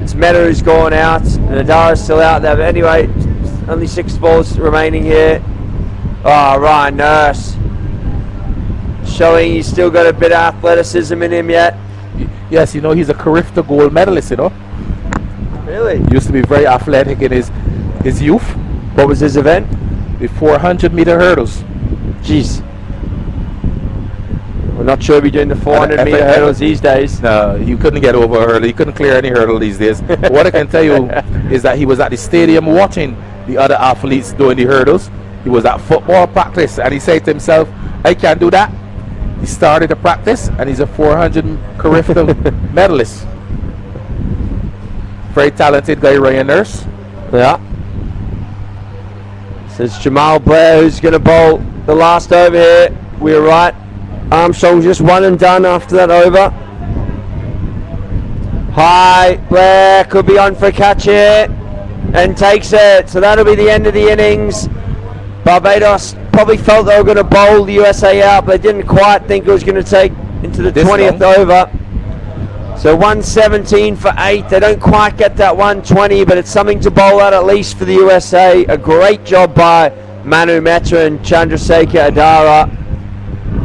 it's Mehta who's gone out, and Adara's still out there. But anyway, only 6 balls remaining here. Oh, Ryan Nurse. Showing he's still got a bit of athleticism in him yet. Yes, you know, he's a Carifta gold medalist, you know. Really? Used to be very athletic in his youth. What was his event? The 400-meter hurdles. Jeez. We're not sure we're doing the 400-meter hurdles these days. No, you couldn't get over a hurdle. You couldn't clear any hurdle these days. What I can tell you is that he was at the stadium watching the other athletes doing the hurdles. He was at football practice, and he said to himself, I can't do that. He started the practice, and he's a 400 Carifta medalist. Very talented guy, Ryan Nurse. Yeah. So it's Jamal Blair who's going to bowl the last over here. We're right. Armstrong's just one and done after that over. High. Blair could be on for a catch here and takes it. So that'll be the end of the innings. Barbados probably felt they were going to bowl the USA out, but they didn't quite think it was going to take into the 20th over. So 117 for 8. They don't quite get that 120, but it's something to bowl at least for the USA. A great job by Manu Mehta and Chandrasekhar Adara.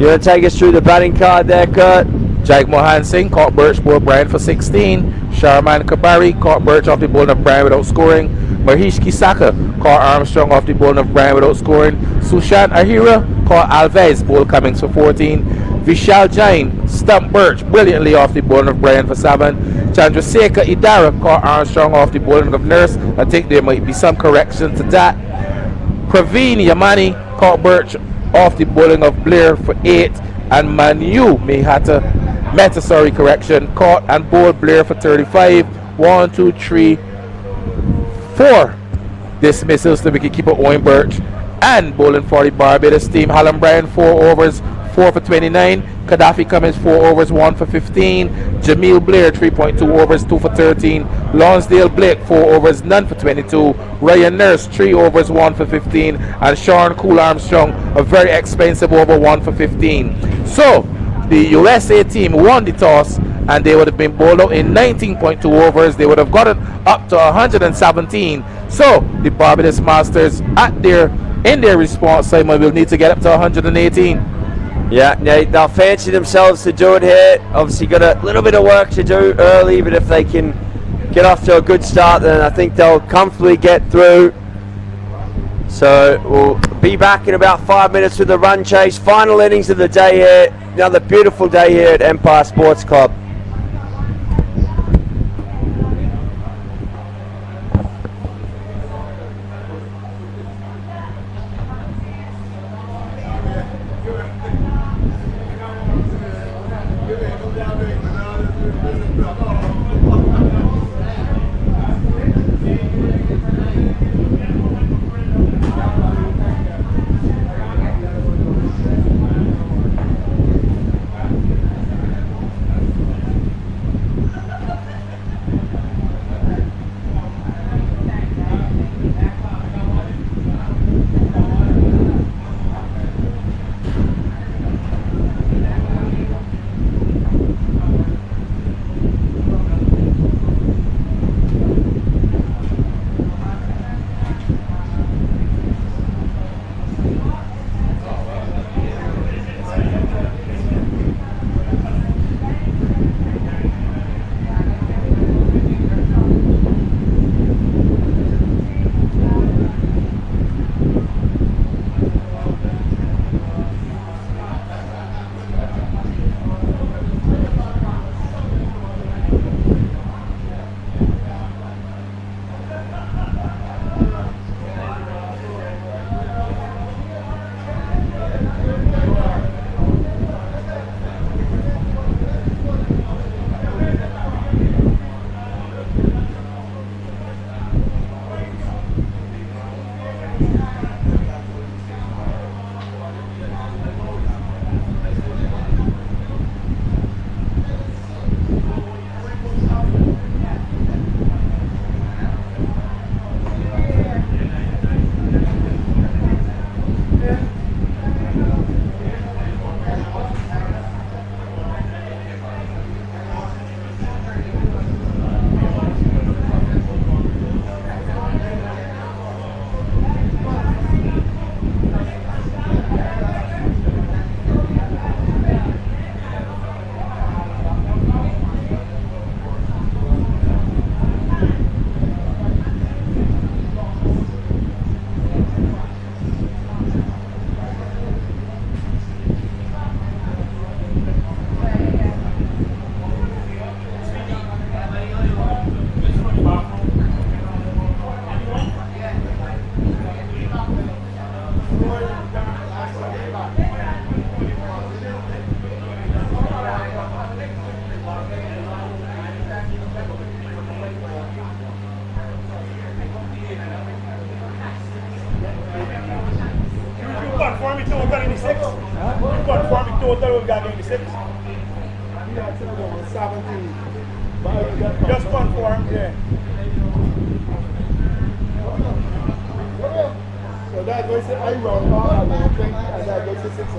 You want to take us through the batting card there, Kurt? Jake Mohan Singh caught Birch, bowled Brian for 16. Sharman Kabari caught Birch off the bowling of Brian without scoring. Mahesh Kisaka caught Armstrong off the bowling of Brian without scoring. Sushant Ahira caught Alves, bowled Cummings for 14. Vishal Jain stumped Birch brilliantly off the bowling of Brian for 7. Chandrasekhar Idara caught Armstrong off the bowling of Nurse. I think there might be some correction to that. Praveen Yamani caught Birch off the bowling of Blair for 8. And Manu Mehta, caught and bowled Blair for 35. 1, 2, 3, 4 dismissals to wicketkeeper Owen Birch. And bowling for the Barbados team, Hallam Bryan 4 overs, 4 for 29. Gaddafi Cummins 4 overs, 1 for 15. Jamil Blair 3.2 overs, 2 for 13. Lonsdale Blake 4 overs, none for 22. Ryan Nurse 3 overs, 1 for 15. And Sean Cool Armstrong a very expensive over, 1 for 15. So the USA team won the toss, and they would have been bowled out in 19.2 overs. They would have gotten up to 117. So the Barbados Masters in their response, Simon, will need to get up to 118. Yeah, they'll fancy themselves to do it here. Obviously got a little bit of work to do early, but if they can get off to a good start, then I think they'll comfortably get through. So we'll be back in about 5 minutes with the run chase. Final innings of the day here. Another beautiful day here at Empire Sports Club. Just confirm, yeah. So that goes to I round all and 20 and that goes to 6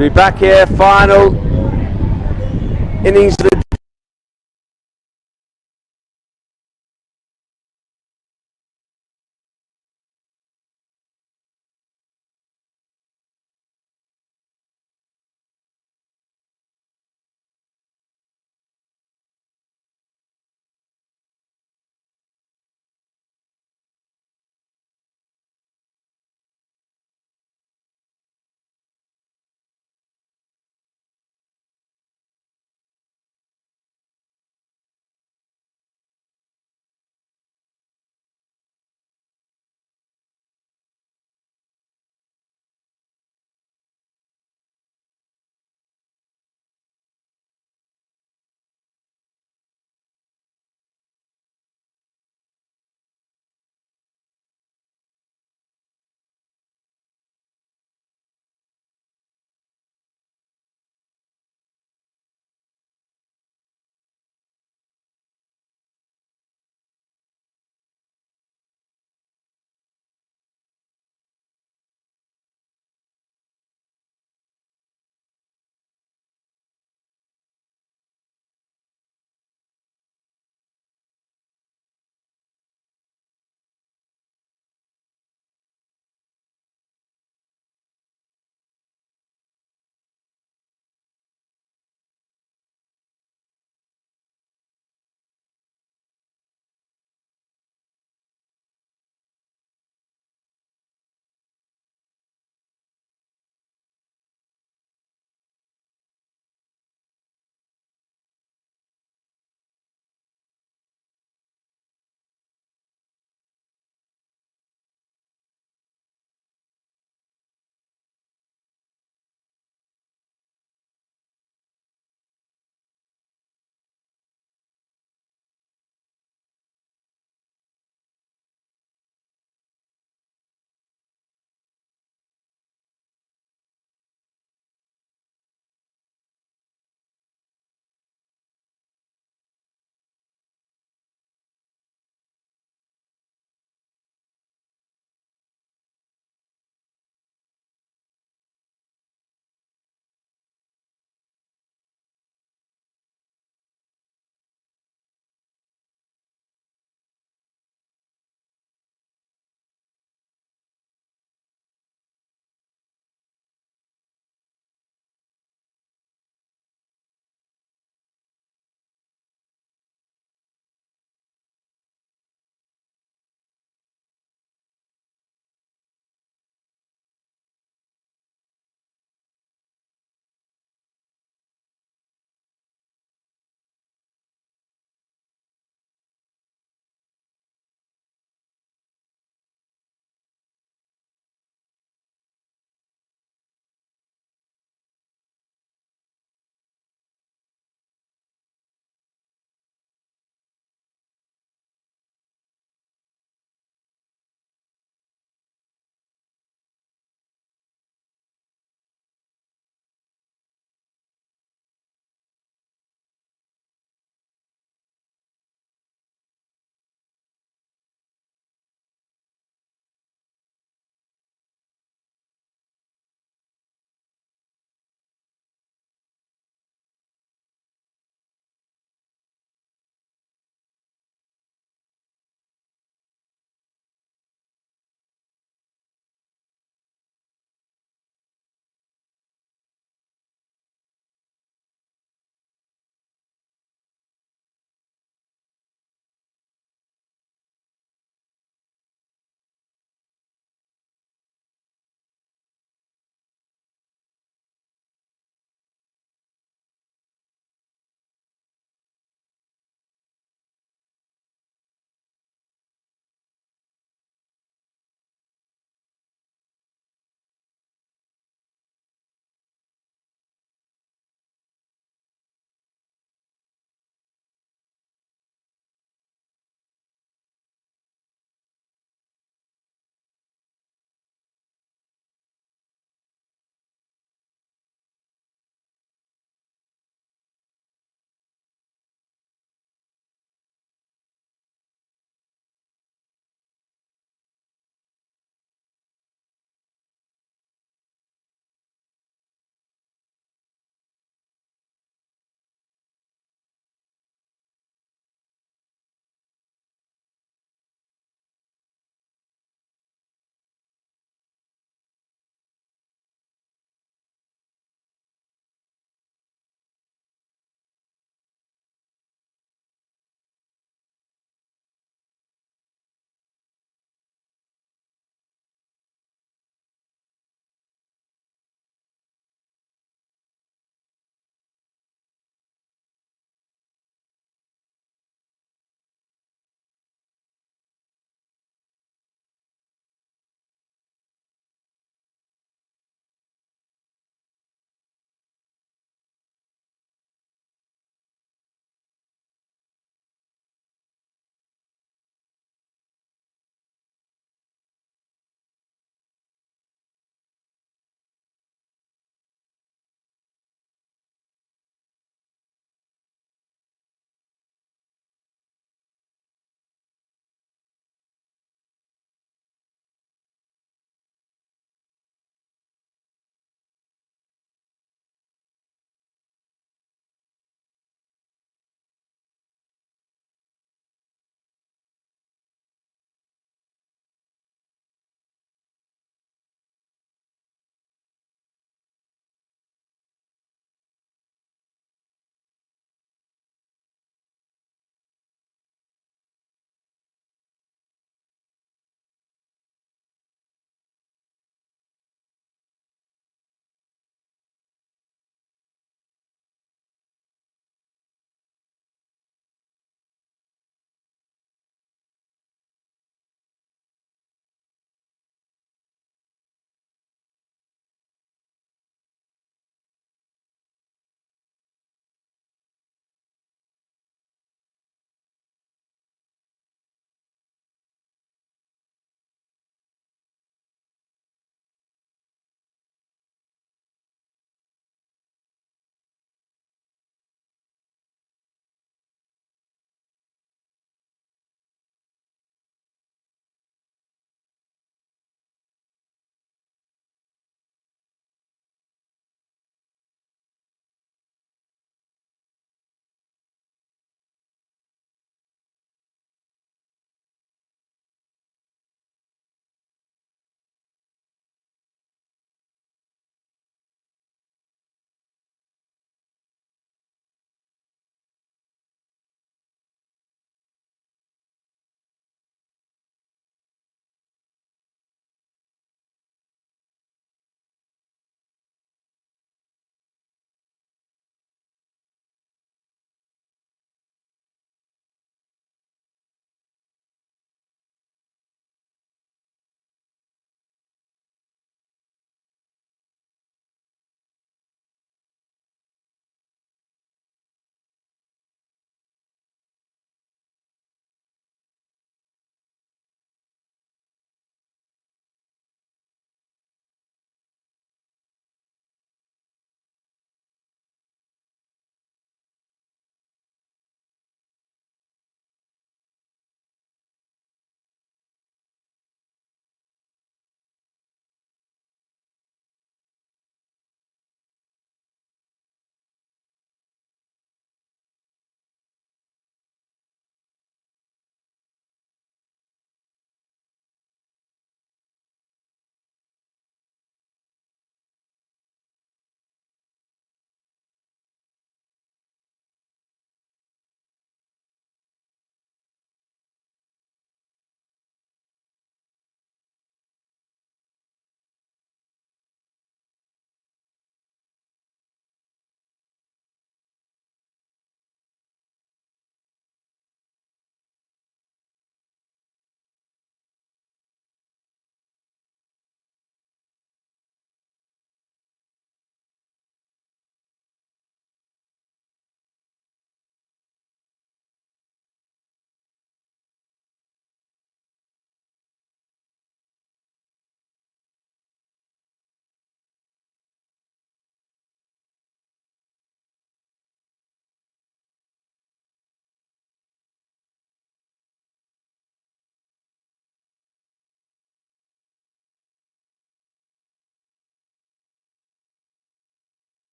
So we're back here, final innings of the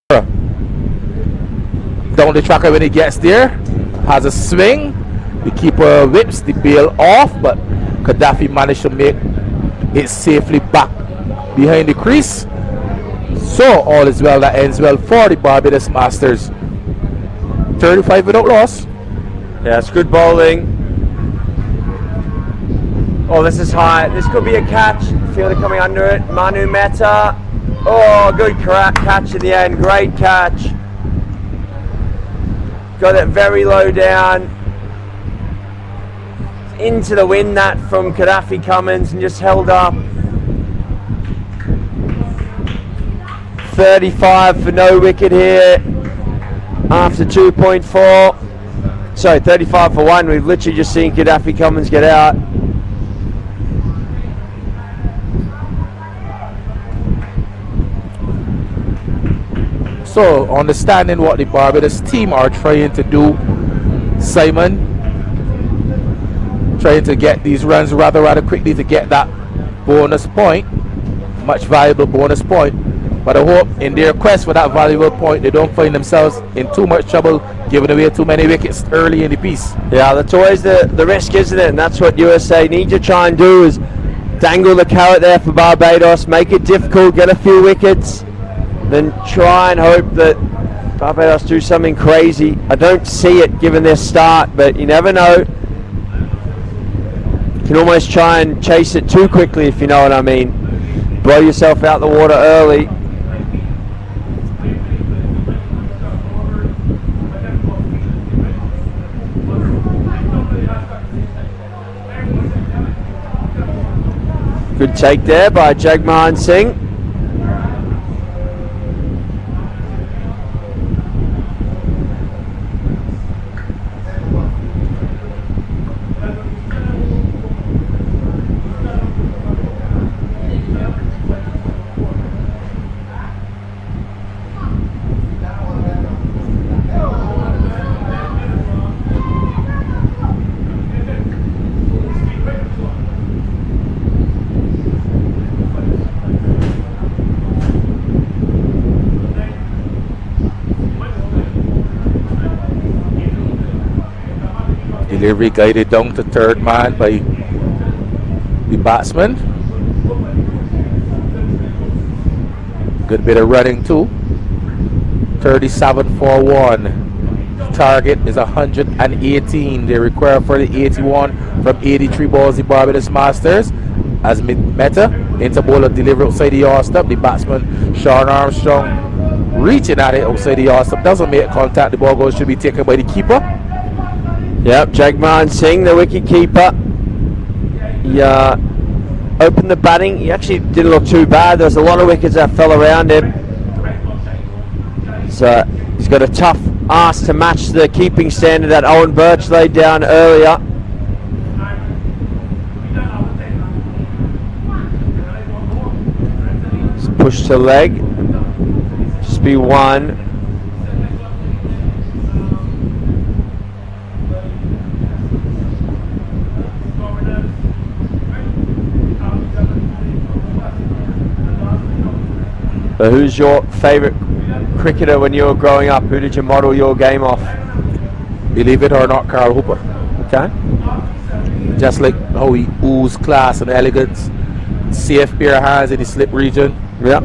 Down the tracker when he gets there, has a swing. The keeper whips the bail off, but Gaddafi managed to make it safely back behind the crease. So all is well that ends well for the Barbados Masters. 35 without loss. Yeah, it's good bowling. Oh, this is high. This could be a catch. Fielder coming under it. Manu Mehta. Oh, good catch in the end. Great catch. Got it very low down. Into the wind that from Gaddafi Cummins and just held up. 35 for no wicket here after 2.4. Sorry, 35 for 1. We've literally just seen Gaddafi Cummins get out. So, understanding what the Barbados team are trying to do, Simon, trying to get these runs rather quickly to get that bonus point, much valuable bonus point. But I hope in their quest for that valuable point, they don't find themselves in too much trouble giving away too many wickets early in the piece. Yeah, that's always the risk, isn't it? And that's what USA need to try and do, is dangle the carrot there for Barbados, make it difficult, get a few wickets, then try and hope that Barbados do something crazy. I don't see it given their start, but you never know. You can almost try and chase it too quickly, if you know what I mean. Blow yourself out the water early. Good take there by Jagmohan Singh. Delivery guided down to third man by the batsman. Good bit of running too. 37 for 1. Target is 118. They require for the 81 from 83 balls. The Barbados Masters as Mehta into bowler delivery outside the yard stop. The batsman Sean Armstrong reaching at it outside the yard stop. Doesn't make contact. The ball goes should be taken by the keeper. Yep, Jagmohan Singh, the wicket keeper. He opened the batting. He actually didn't look too bad. There was a lot of wickets that fell around him. So he's got a tough ask to match the keeping standard that Owen Birch laid down earlier. Just push to leg. Just be one. But who's your favourite cricketer when you were growing up? Who did you model your game off? Believe it or not, Carl Hooper. Okay. Just like how he oozed class and elegance, safe pair of hands in the slip region. Yep.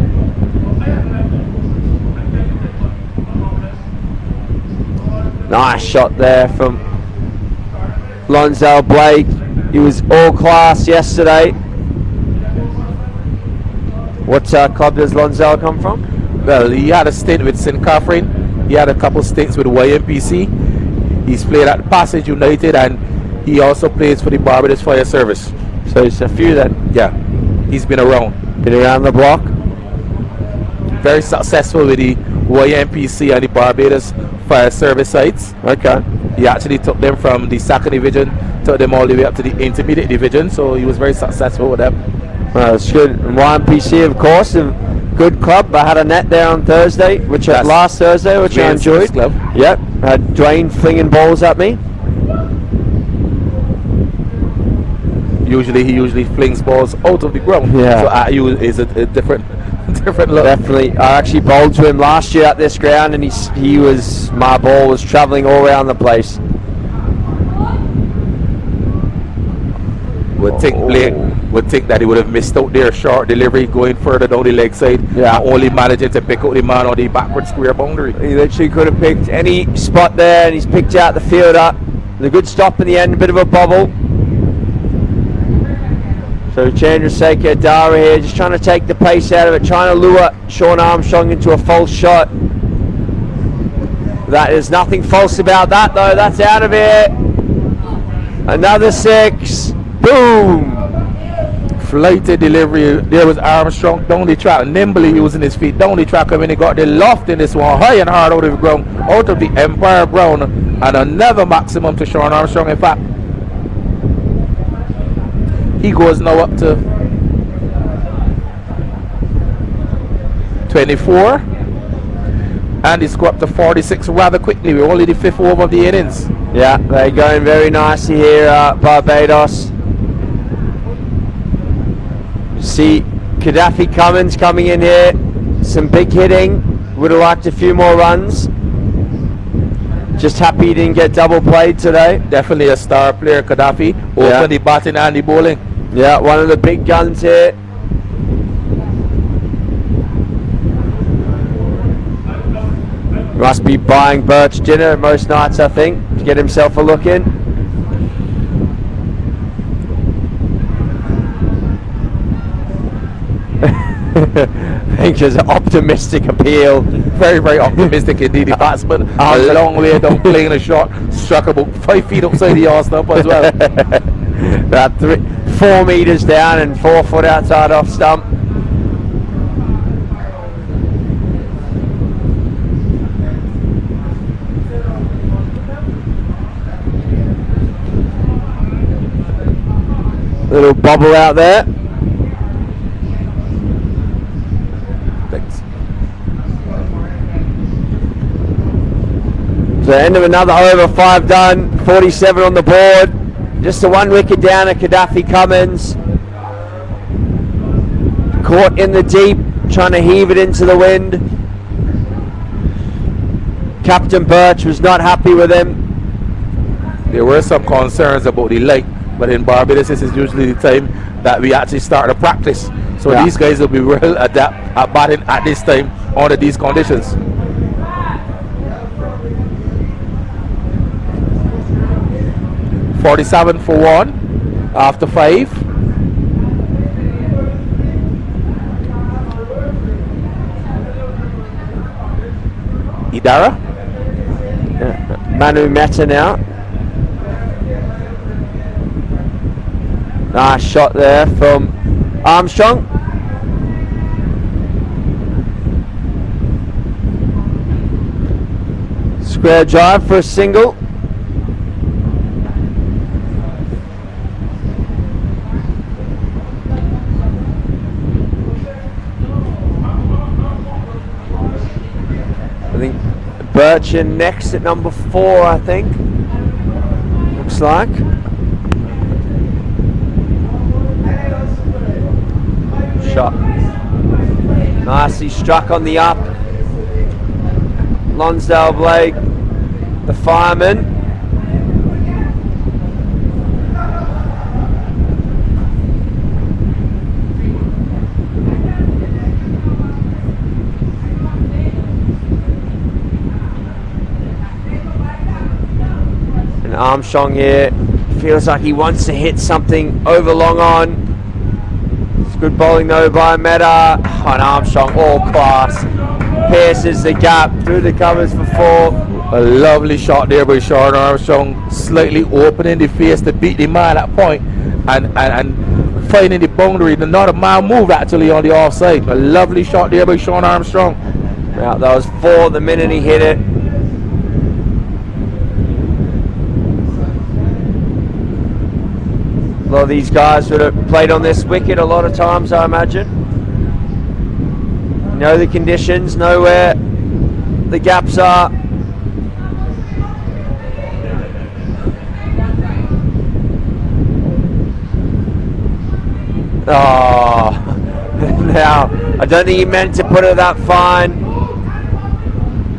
Nice shot there from Lonzell Blake. He was all class yesterday. What club does Lonzell come from? Well, he had a stint with St. Catherine. He had a couple stints with YMPC. He's played at Passage United and he also plays for the Barbados Fire Service. So it's a few then? Yeah, he's been around. Been around the block? Very successful with the YMPC and the Barbados Fire Service sites. Okay. He actually took them from the second division, took them all the way up to the intermediate division, so he was very successful with them. Well, it's good. And YMPC, of course, a good club. I had a net there on Thursday, last Thursday, which I enjoyed. Club. Yep. Had Dwayne flinging balls at me. He usually flings balls out of the ground. Yeah. So at you is a different different look. Definitely. I actually bowled to him last year at this ground, and my ball was travelling all around the place. Would think that he would have missed out their short delivery going further down the leg side. Yeah. Only managing to pick out the man on the backward square boundary. He literally could have picked any spot there, and he's picked out the fielder. A good stop in the end, a bit of a bobble. So Chandrasekhar Dara here, just trying to take the pace out of it, trying to lure Sean Armstrong into a false shot. There's nothing false about that though, that's out of here. Another 6. Boom! Flighted delivery. There was Armstrong down the track, nimbly using his feet down the track, and when he got the loft in this one, high and hard out of the ground, out of the Empire ground, and another maximum to Sean Armstrong. In fact, he goes now up to 24, and he's got up to 46 rather quickly. We're only the 5th over of the innings. Yeah, they're going very nicely here, Barbados. See Gaddafi Cummins coming in here, some big hitting, would have liked a few more runs. Just happy he didn't get double played today. Definitely a star player, Gaddafi. Open the batting and the bowling. Yeah, one of the big guns here. Must be buying Birch dinner most nights, I think, to get himself a look in. I think there's an optimistic appeal. Very, very optimistic indeed. The batsman a long way down playing a shot, struck about 5 feet outside the arse stump as well. About 4 metres down and 4 foot outside off stump. Little bobble out there. So end of another over, 5 done, 47 on the board. Just the 1 wicket down at Gaddafi Cummins. Caught in the deep, trying to heave it into the wind. Captain Birch was not happy with him. There were some concerns about the light, but in Barbados this is usually the time that we actually start to practice. So these guys will be well adept at batting at this time under these conditions. .47 for 1 after 5. Idara. Manu Mehta now. Nice shot there from Armstrong. Square drive for a single. I think Birch in next at number 4, I think. Looks like. Shot. Nicely struck on the up. Lonsdale Blake, the fireman. And Armstrong here feels like he wants to hit something over long on. Good bowling though by Mehta. And Armstrong, all class. Pierces the gap through the covers for 4. A lovely shot there by Sean Armstrong, slightly opening the face to beat the man at point and finding the boundary. Not a man move actually on the offside. A lovely shot there by Sean Armstrong. Yeah, that was 4 the minute he hit it. A lot of these guys would have played on this wicket a lot of times, I imagine. Know the conditions, know where the gaps are. Oh, now I don't think he meant to put it that fine.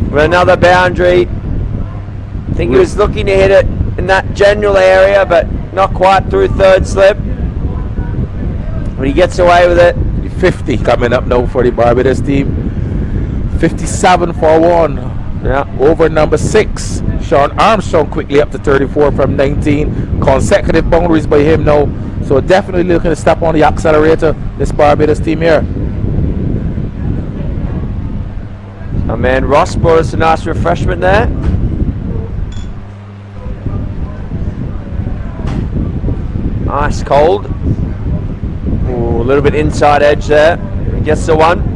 With another boundary. I think he was looking to hit it in that general area, but not quite through third slip. But he gets away with it. 50 coming up now for the Barbados team. 57 for 1. Yeah. Over number 6. Sean Armstrong quickly up to 34 from 19. Consecutive boundaries by him now. So definitely looking to step on the accelerator, this Barbados team here. Our man Ross brought us a nice refreshment there. Nice cold. Ooh, a little bit inside edge there. He gets the one.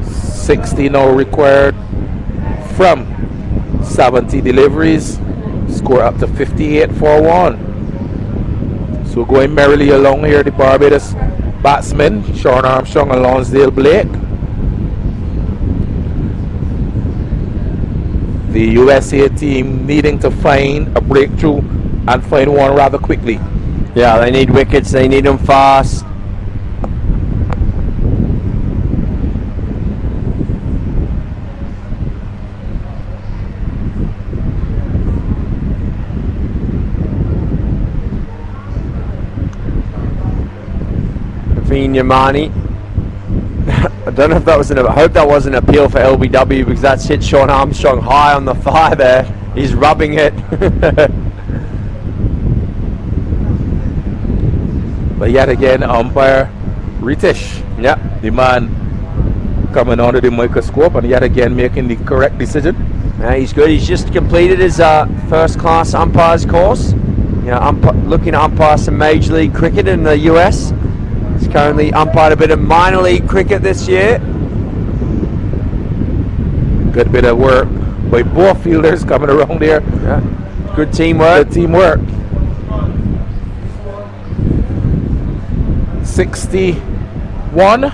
$60 now required from 70 deliveries. Score up to 58 for 1. So going merrily along here, the Barbados batsmen, Sean Armstrong and Lonsdale Blake. The USA team needing to find a breakthrough and find one rather quickly. Yeah, they need wickets, they need them fast. Yamani. I don't know if that was I hope that wasn't an appeal for LBW, because that's hit Sean Armstrong high on the thigh there. He's rubbing it. But yet again, umpire Ritish, the man coming under the microscope and yet again making the correct decision. Yeah, he's good. He's just completed his first class umpire's course. Looking to umpire some Major League cricket in the US. He's currently umpired a bit of minor league cricket this year. Good bit of work by both fielders coming around there. Yeah. Good teamwork. Good teamwork. 61.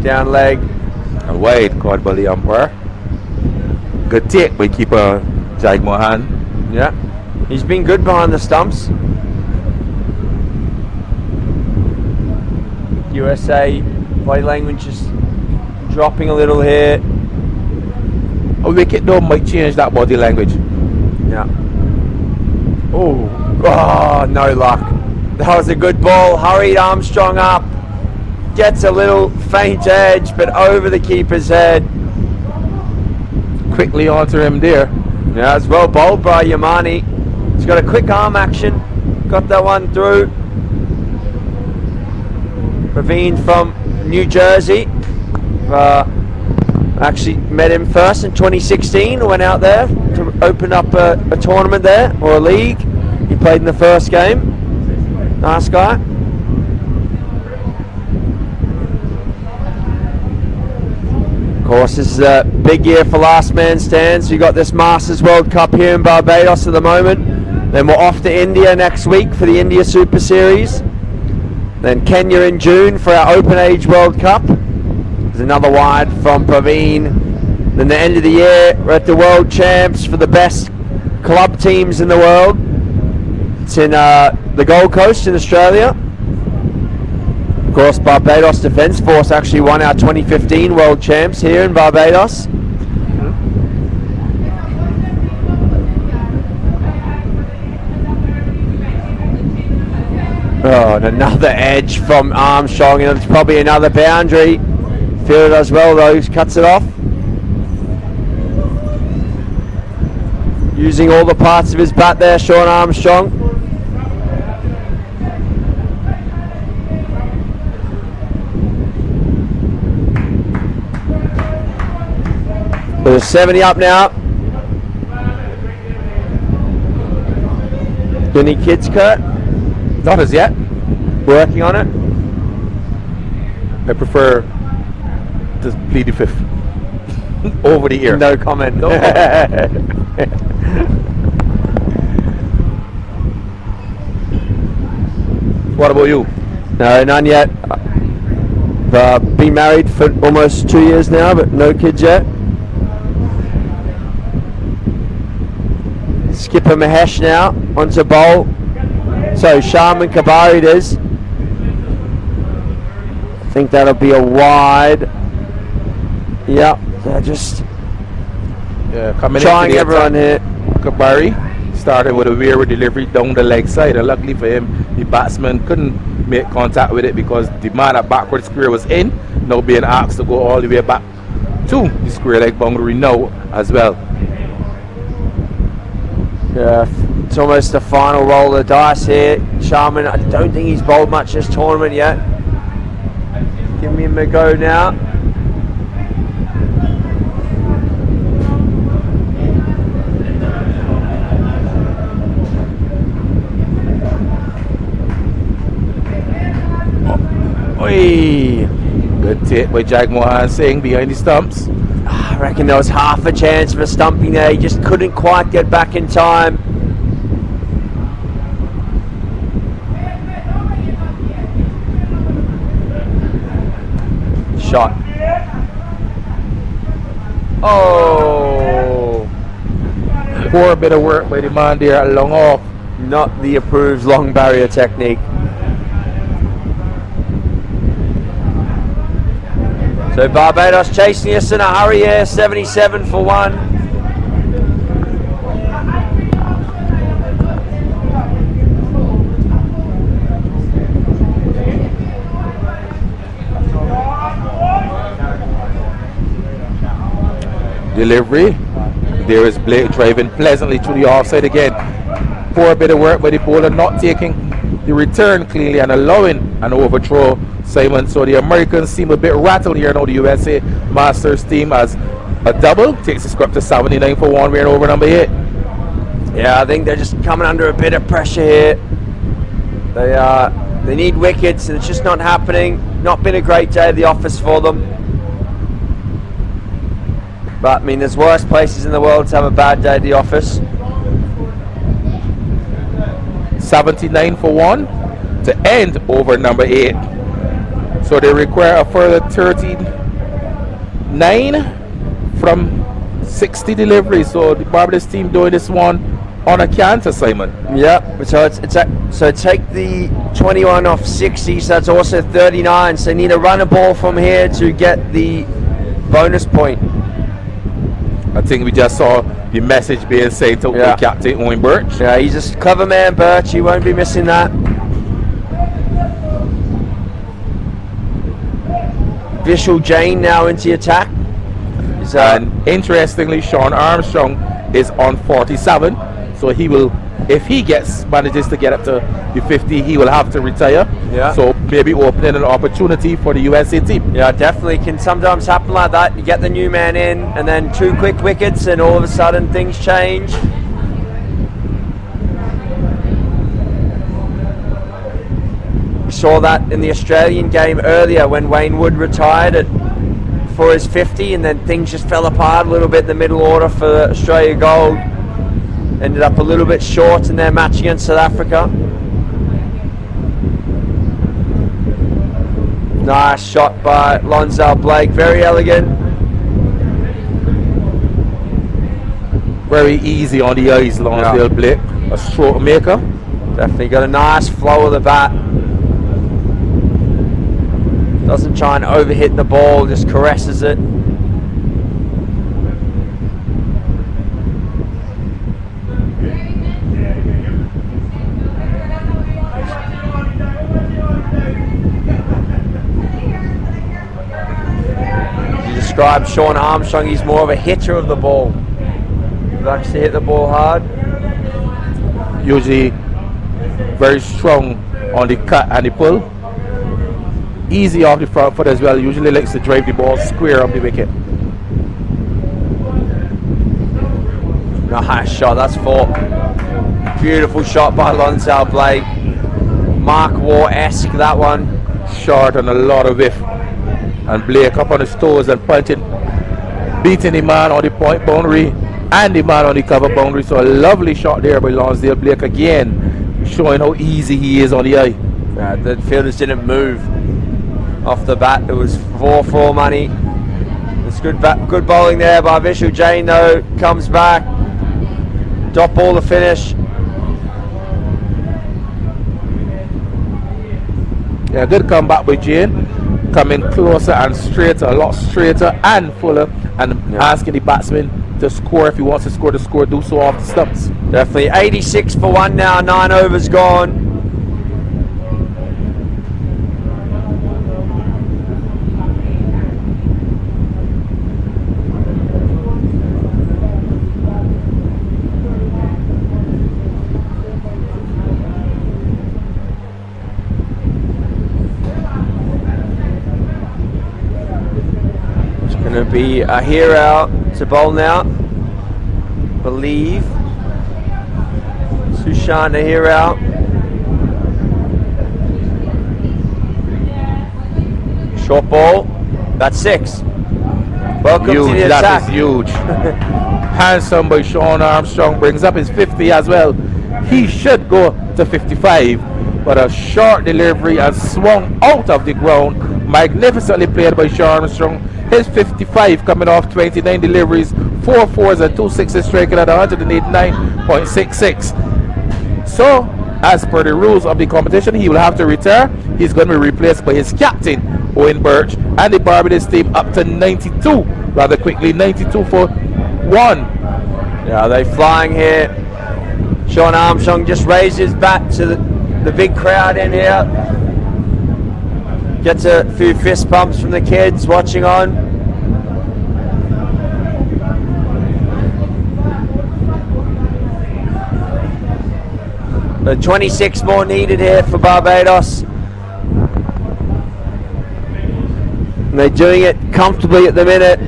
Down leg. And wide, caught by the umpire. Good take by keeper Jag Mohan. Yeah. He's been good behind the stumps. USA body language just dropping a little here. A wicket though might change that body language. Yeah. Oh, no luck. That was a good ball. Hurried Armstrong up. Gets a little faint edge, but over the keeper's head. Quickly onto him there. Yeah, it's well bowled by Yamani. He's got a quick arm action. Got that one through. Ravine from New Jersey. Actually met him first in 2016. Went out there to open up a tournament there, or a league. He played in the first game. Nice guy. Of course, this is a big year for last man stands. We've got this Masters World Cup here in Barbados at the moment. Then we're off to India next week for the India Super Series. Then Kenya in June for our Open Age World Cup. There's another wide from Praveen. Then the end of the year, we're at the World Champs for the best club teams in the world. It's in the Gold Coast in Australia. Of course, Barbados Defence Force actually won our 2015 World Champs here in Barbados. Oh, and another edge from Armstrong, and it's probably another boundary. Fielded as well though, cuts it off. Using all the parts of his bat there, Sean Armstrong. There's 70 up now. Any kids, Kurt? Not as yet. Working on it? I prefer to plead the fifth. Over the ear. No comment. No comment. What about you? No, none yet. Been married for almost 2 years now, but no kids yet. Skipper Mahesh now onto bowl. So Sharman Kabari it is. I think that'll be a wide. Yep, they're just coming trying into the everyone attack. here. Kabari started with a weird delivery down the leg side, and luckily for him, the batsman couldn't make contact with it because the man at backward square was in, now being asked to go all the way back to the square leg boundary now as well. Yeah, it's almost the final roll of the dice here. Sharman, I don't think he's bowled much this tournament yet. Give him a go now. Oi. Good take by Jag Mohan Singh behind the stumps. I reckon there was half a chance for stumping there. He just couldn't quite get back in time. Shot. Oh. Poor bit of work by the man there, long off. Not the approved long barrier technique. So Barbados chasing us in a hurry here, 77 for 1. Delivery. There is Blake driving pleasantly through the offside again. Poor bit of work by the bowler, not taking the return cleanly and allowing an overthrow, Simon. So the Americans seem a bit rattled here now. The USA Masters team as a double takes the score to 79 for 1. We're in over number 8. Yeah, I think they're just coming under a bit of pressure here. They need wickets and it's just not happening. Not been a great day at the office for them. But I mean, there's worse places in the world to have a bad day at the office. 79 for 1 to end over number 8. So they require a further 39 from 60 deliveries. So the Barbados team doing this one on a canter, Simon. Yep. So so take the 21 off 60. So that's also 39. So they need to run a ball from here to get the bonus point. I think we just saw the message being sent to Captain Owen Birch. Yeah, he's a clever man, Birch. He won't be missing that. Vishal Jain now into the attack. And interestingly, Sean Armstrong is on 47. So he will, if he manages to get up to the 50, he will have to retire. Yeah. So maybe opening an opportunity for the USA team. Yeah, definitely can sometimes happen like that. You get the new man in and then 2 quick wickets and all of a sudden things change. We saw that in the Australian game earlier when Wayne Wood retired for his 50 and then things just fell apart a little bit in the middle order for Australia Gold. Ended up a little bit short in their match against South Africa. Nice shot by Lonsdale Blake, very elegant. Very easy on the eyes, Lonsdale Blake, a stroke maker. Definitely got a nice flow of the bat. Doesn't try and overhit the ball, just caresses it. Describe Sean Armstrong, he's more of a hitter of the ball. He likes to hit the ball hard. Usually very strong on the cut and the pull. Easy off the front foot as well. Usually likes to drive the ball square up the wicket. Nice shot, that's 4. Beautiful shot by Lonsdale Blake. Mark Waugh-esque, that one. Short and a lot of whiff. And Blake up on his toes and punching, beating the man on the point boundary and the man on the cover boundary. So a lovely shot there by Lonsdale Blake again, showing how easy he is on the eye. The fielders didn't move off the bat. It was 4-4 money. It's good bowling there by Vishal Jain though. Comes back. Dot ball to finish. Yeah, good comeback by Jane. Coming closer and straighter, a lot straighter and fuller, and asking the batsman to score. If he wants to score, do so off the stumps. Definitely. 86 for 1 now. 9 overs gone. Going to be a here out to bowl now. Believe Sushant a here out. Short ball. That's 6. Welcome huge, to the attack. That is huge. Handsome by Sean Armstrong, brings up his 50 as well. He should go to 55, but a short delivery and swung out of the ground. Magnificently played by Sean Armstrong. His 55 coming off 29 deliveries, 4 4s and 2 6s, striking at 189.66. So, as per the rules of the competition, he will have to retire. He's going to be replaced by his captain, Owen Birch, and the Barbados team up to 92 rather quickly. 92 for 1. Yeah, they flying here. Sean Armstrong just raised his bat to the big crowd in here. Gets a few fist pumps from the kids watching on. But 26 more needed here for Barbados. And they're doing it comfortably at the minute.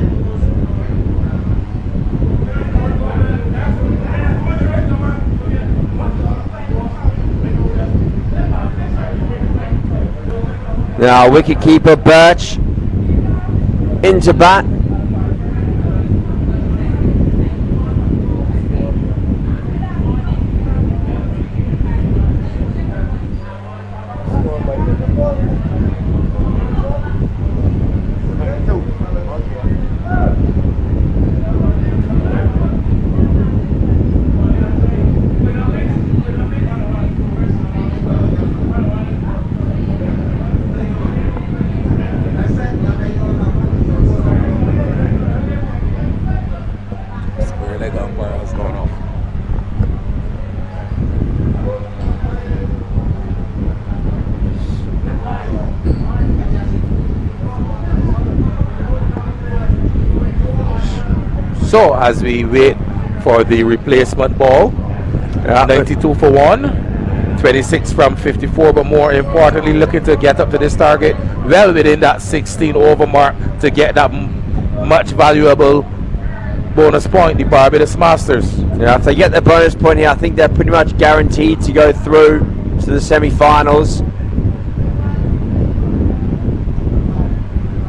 Now wicketkeeper Birch into bat. So as we wait for the replacement ball, 92 for 1, 26 from 54, but more importantly looking to get up to this target well within that 16 over mark to get that much valuable bonus point, the Barbados Masters. Yeah, if they get the bonus point here, I think they're pretty much guaranteed to go through to the semi-finals.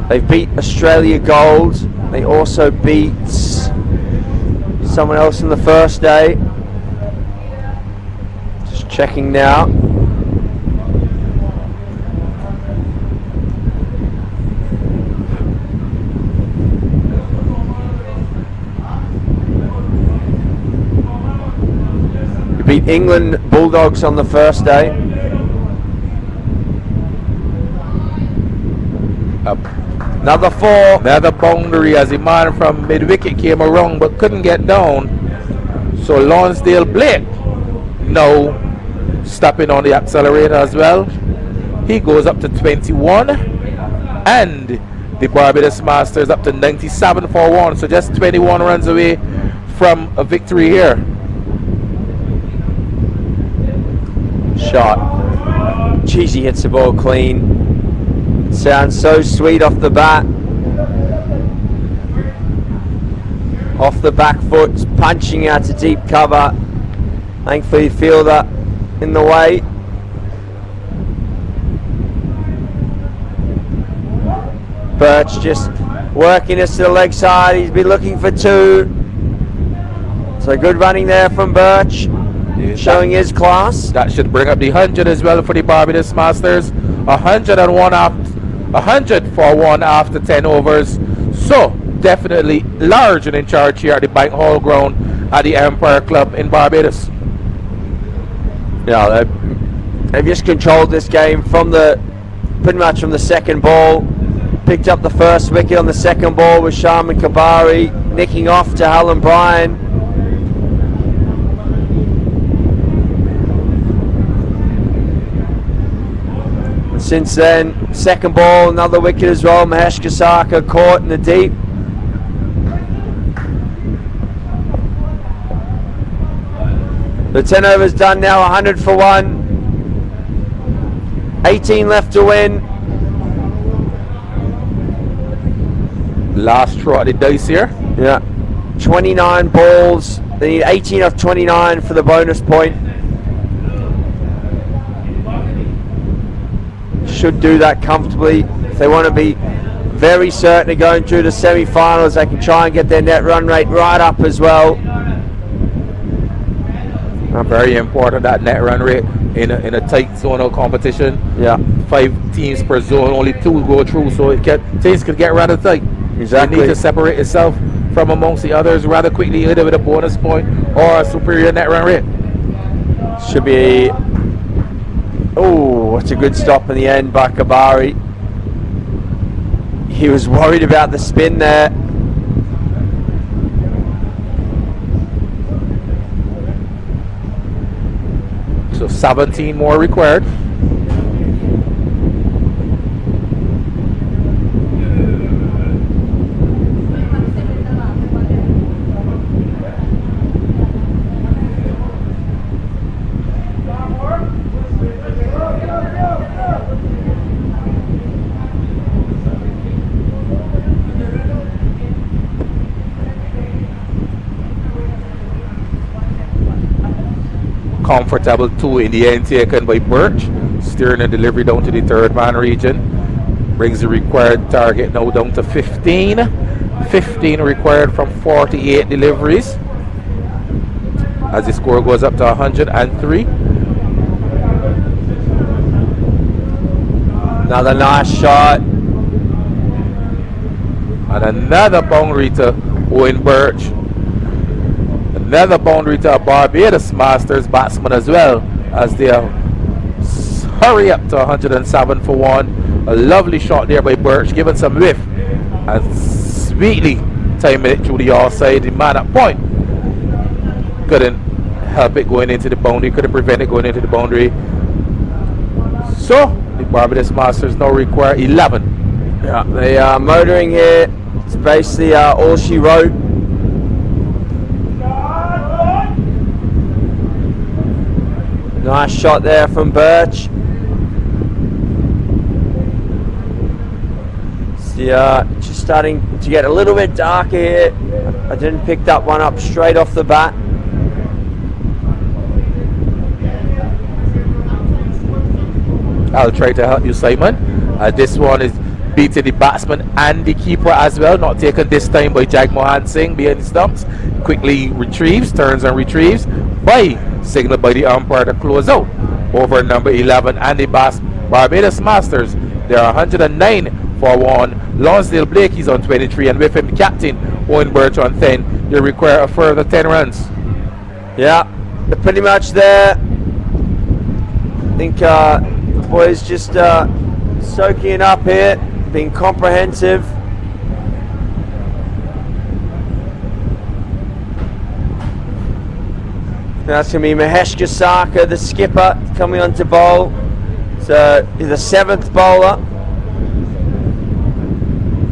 They've beat Australia Gold. They also beat someone else in the first day. Just checking now. They beat England Bulldogs on the first day. Another 4. Another boundary as the man from mid-wicket came around but couldn't get down. So Lonsdale Blake now stopping on the accelerator as well. He goes up to 21. And the Barbados Masters up to 97 for 1. So just 21 runs away from a victory here. Shot. Jeez, he hits the ball clean. Sounds so sweet off the bat. Off the back foot, punching out to deep cover. Thankfully, fielder in the way. Birch just working us to the leg side. He's been looking for 2. So good running there from Birch. showing his class. That should bring up the 100 as well for the Barbados Masters. 100 for 1 after 10 overs. So definitely large and in charge here at the Bank Hall ground at the Empire Club in Barbados. Yeah, they've just controlled this game from pretty much from the second ball. Picked up the first wicket on the second ball with Sharman Kabari nicking off to Alan Bryan. And since then, second ball, another wicket as well. Mahesh Kasaka caught in the deep. The 10 overs done now, 100 for 1. 18 left to win. Last throw at the dice here. Yeah. 29 balls. They need 18 of 29 for the bonus point. Should do that comfortably. If they want to be very certain of going through the semi-finals, they can try and get their net run rate right up as well. Very important, that net run rate in a tight zonal competition. Yeah. 5 teams per zone, only 2 go through, so things could get rather tight. Exactly. You need to separate itself from amongst the others rather quickly, either with a bonus point or a superior net run rate. Should be. Oh, what's a good stop in the end by Kabari. He was worried about the spin there. So 17 more required. Comfortable 2 in the end taken by Birch, steering the delivery down to the third man region. Brings the required target now down to 15. 15 required from 48 deliveries as the score goes up to 103. Another nice shot. And another boundary to Owen Birch. Another boundary to a Barbados Masters batsman as well, as they hurry up to 107 for 1. A lovely shot there by Birch, given some whiff and sweetly timing it through the offside. The man at point couldn't help it going into the boundary, couldn't prevent it going into the boundary. So the Barbados Masters now require 11. Yeah, they are motoring here. It's basically all she wrote. Nice shot there from Birch. Yeah, just starting to get a little bit darker here. I didn't pick that one up straight off the bat. I'll try to help you, Simon. This one is beating the batsman and the keeper as well. Not taken this time by Jagmohan Singh behind the stumps. Quickly retrieves, turns and retrieves by signal by the umpire to close out over number 11 and the Barbados Masters. They are 109 for 1. Lonsdale Blake, he's on 23, and with him captain Owen Birch on 10. They require a further 10 runs. Yeah, they're pretty much there. I think the boys just soaking it up here, being comprehensive. That's going to be Mahesh Kasaka, the skipper, coming on to bowl. So he's the 7th bowler.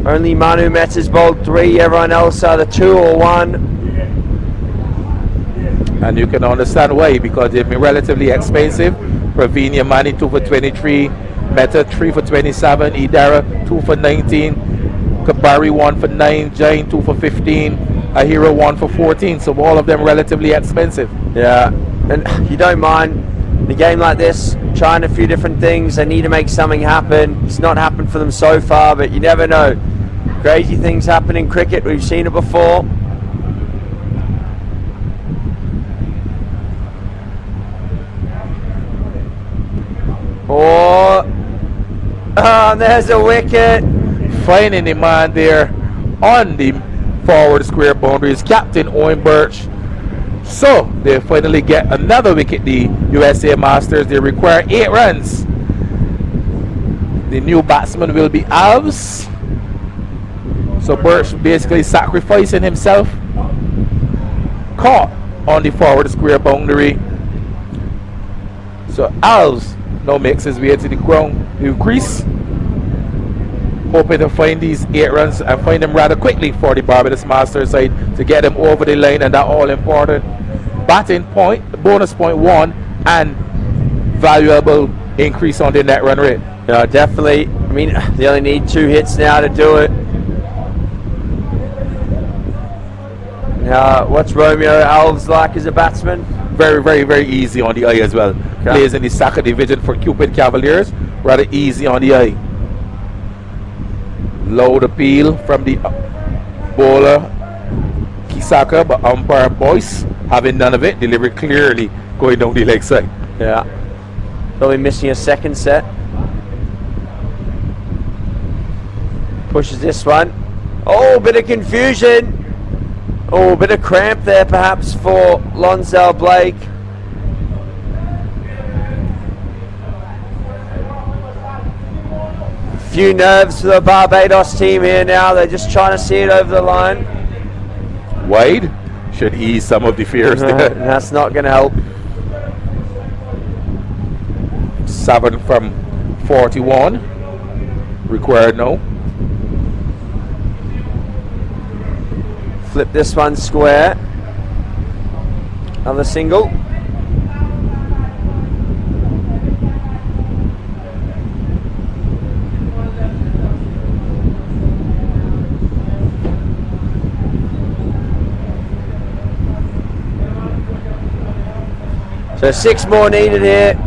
Only Manu Mehta's bowled 3, everyone else either 2 or 1. And you can understand why, because they've been relatively expensive. Praveen Yamani 2 for 23, Mehta 3 for 27, Idara 2 for 19, Kabari 1 for 9, Jain 2 for 15, Ahira 1 for 14. So all of them relatively expensive. Yeah, and you don't mind in a game like this, trying a few different things. They need to make something happen. It's not happened for them so far, but you never know. Crazy things happen in cricket. We've seen it before. Oh, there's a wicket. Finding the man there on the forward square boundary is Captain Owen Birch. So they finally get another wicket. The USA Masters, they require 8 runs. The new batsman will be Alves. So Birch basically sacrificing himself. Caught on the forward square boundary. So Alves now makes his way to the ground, the crease, hoping to find these 8 runs and find them rather quickly for the Barbados Masters side to get them over the line, and that all important batting point, bonus point 1, and valuable increase on the net run rate. Yeah, definitely. I mean, they only need 2 hits now to do it. Now, what's Romeo Alves like as a batsman? Very, very, very easy on the eye as well. Okay. Plays in the Saka division for Cupid Cavaliers. Rather easy on the eye. Loud appeal from the bowler Kisaka, but umpire Boyce having none of it. Delivery clearly going down the leg side. Yeah. Probably missing a second set. Pushes this one. Oh, bit of confusion. Oh, a bit of cramp there perhaps for Lonsdale Blake. Few nerves for the Barbados team here now. They're just trying to see it over the line. Wide should ease some of the fears there. That's not going to help. 7 from 41 required now. Flip this one square. Another single. So 6 more needed here.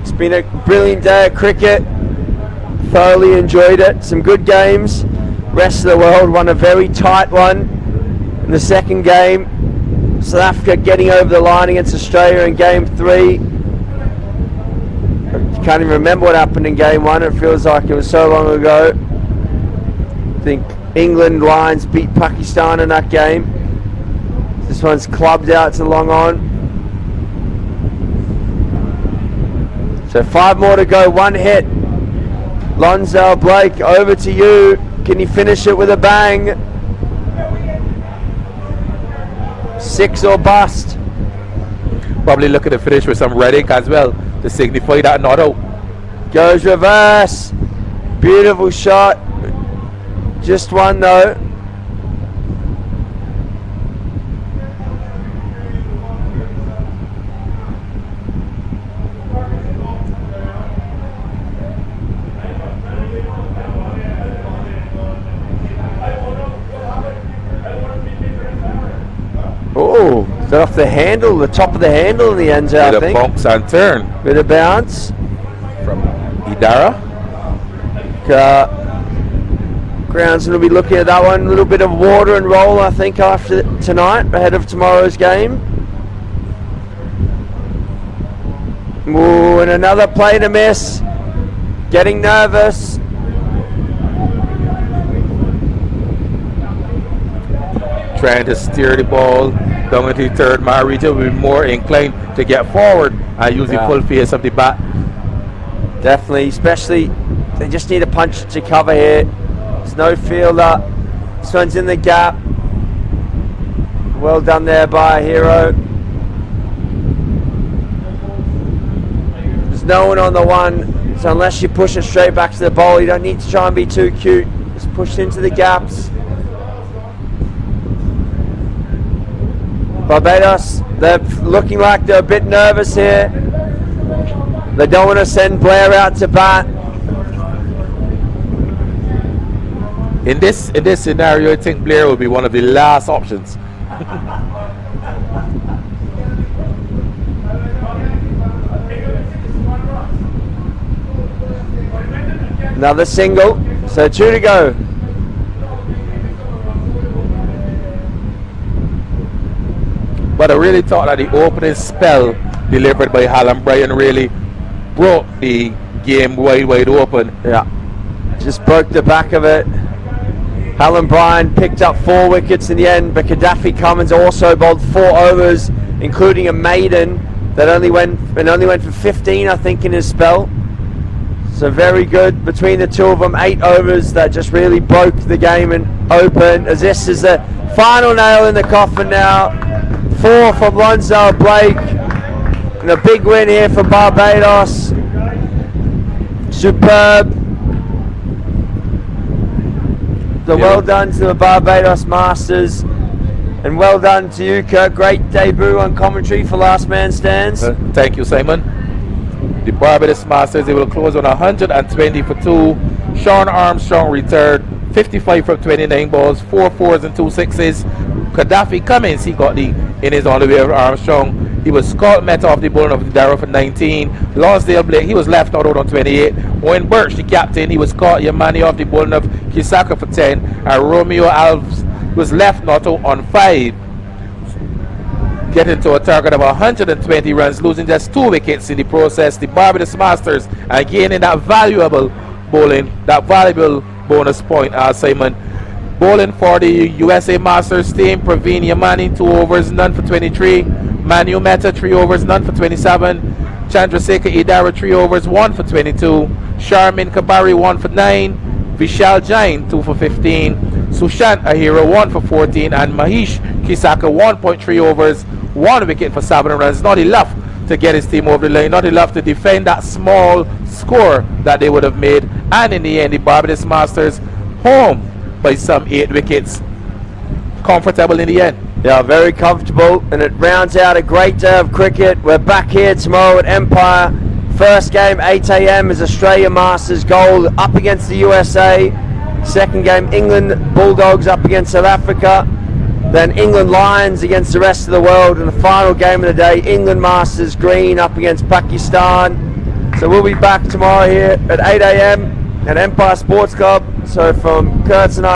It's been a brilliant day of cricket. Thoroughly enjoyed it. Some good games. Rest of the world won a very tight one in the second game. South Africa getting over the line against Australia in game 3. I can't even remember what happened in game 1. It feels like it was so long ago. I think England Lions beat Pakistan in that game. This one's clubbed out to long on. So 5 more to go, 1 hit. Lonsdale Blake, over to you. Can you finish it with a bang? 6 or bust. Probably looking to finish with some red ink as well to signify that not out. Goes reverse. Beautiful shot. Just one though. Oh, is that off the handle, the top of the handle in the end, I think. Bit of bounce and turn. Bit of bounce. From Idara. Groundsman will be looking at that one. A little bit of water and roll, I think, after tonight, ahead of tomorrow's game. Ooh, and another play to miss. Getting nervous. Trying to steer the ball down into the third man region, will be more inclined to get forward and use the full face of the bat. Definitely, especially they just need a punch to cover here. There's no fielder. This one's in the gap. Well done there by Hero. There's no one on the one, so unless you push it straight back to the bowl, you don't need to try and be too cute. Just push into the gaps. Barbados, they're looking like they're a bit nervous here. They don't want to send Blair out to bat. In this scenario, I think Blair will be one of the last options. Another single, so 2 to go. But I really thought that the opening spell delivered by Hallam Bryan really brought the game wide open. Yeah, just broke the back of it. Alan Bryan picked up 4 wickets in the end, but Gaddafi Cummins also bowled 4 overs, including a maiden that only went for 15, I think, in his spell. So very good between the two of them. 8 overs that just really broke the game and opened, as this is the final nail in the coffin now. 4 from Lonsdale Blake, and a big win here for Barbados. Superb. So well done to the Barbados Masters, and well done to you, Kurt. Great debut on commentary for Last Man Stands. Thank you, Simon. The Barbados Masters, they will close on 120 for 2. Sean Armstrong retired 55 from 29 balls, 4 fours and 2 sixes. Gaddafi Cummins, he got the innings on the way of Armstrong. He was Scott Meta off the bowling of Darrow for 19. Lonsdale Blake, he was left out on 28. Owen Birch, the captain, he was caught Yamani off the bowling of Kisaka for 10. And Romeo Alves was left not out on 5. Getting to a target of 120 runs, losing just 2 wickets in the process. The Barbados Masters are gaining that valuable bowling, that valuable bonus point, Simon. Bowling for the USA Masters team, Praveen Yamani, 2 overs, none for 23. Manu Mehta, 3 overs, none for 27. Chandrasekhar Idara, 3 overs, 1 for 22. Sharmin Kabari, 1 for 9. Vishal Jain, 2 for 15. Sushant Ahira, 1 for 14. And Mahesh Kisaka, 1.3 overs, 1 wicket for 7 runs. Not enough to get his team over the line, not enough to defend that small score that they would have made. And in the end, the Barbados Masters home by some 8 wickets. Comfortable in the end. Yeah, very comfortable, and it rounds out a great day of cricket. We're back here tomorrow at Empire. First game, 8 AM, is Australia Masters Gold up against the USA. Second game, England Bulldogs up against South Africa. Then England Lions against the rest of the world. And the final game of the day, England Masters Green up against Pakistan. So we'll be back tomorrow here at 8 AM at Empire Sports Club. So from Kurtz and I,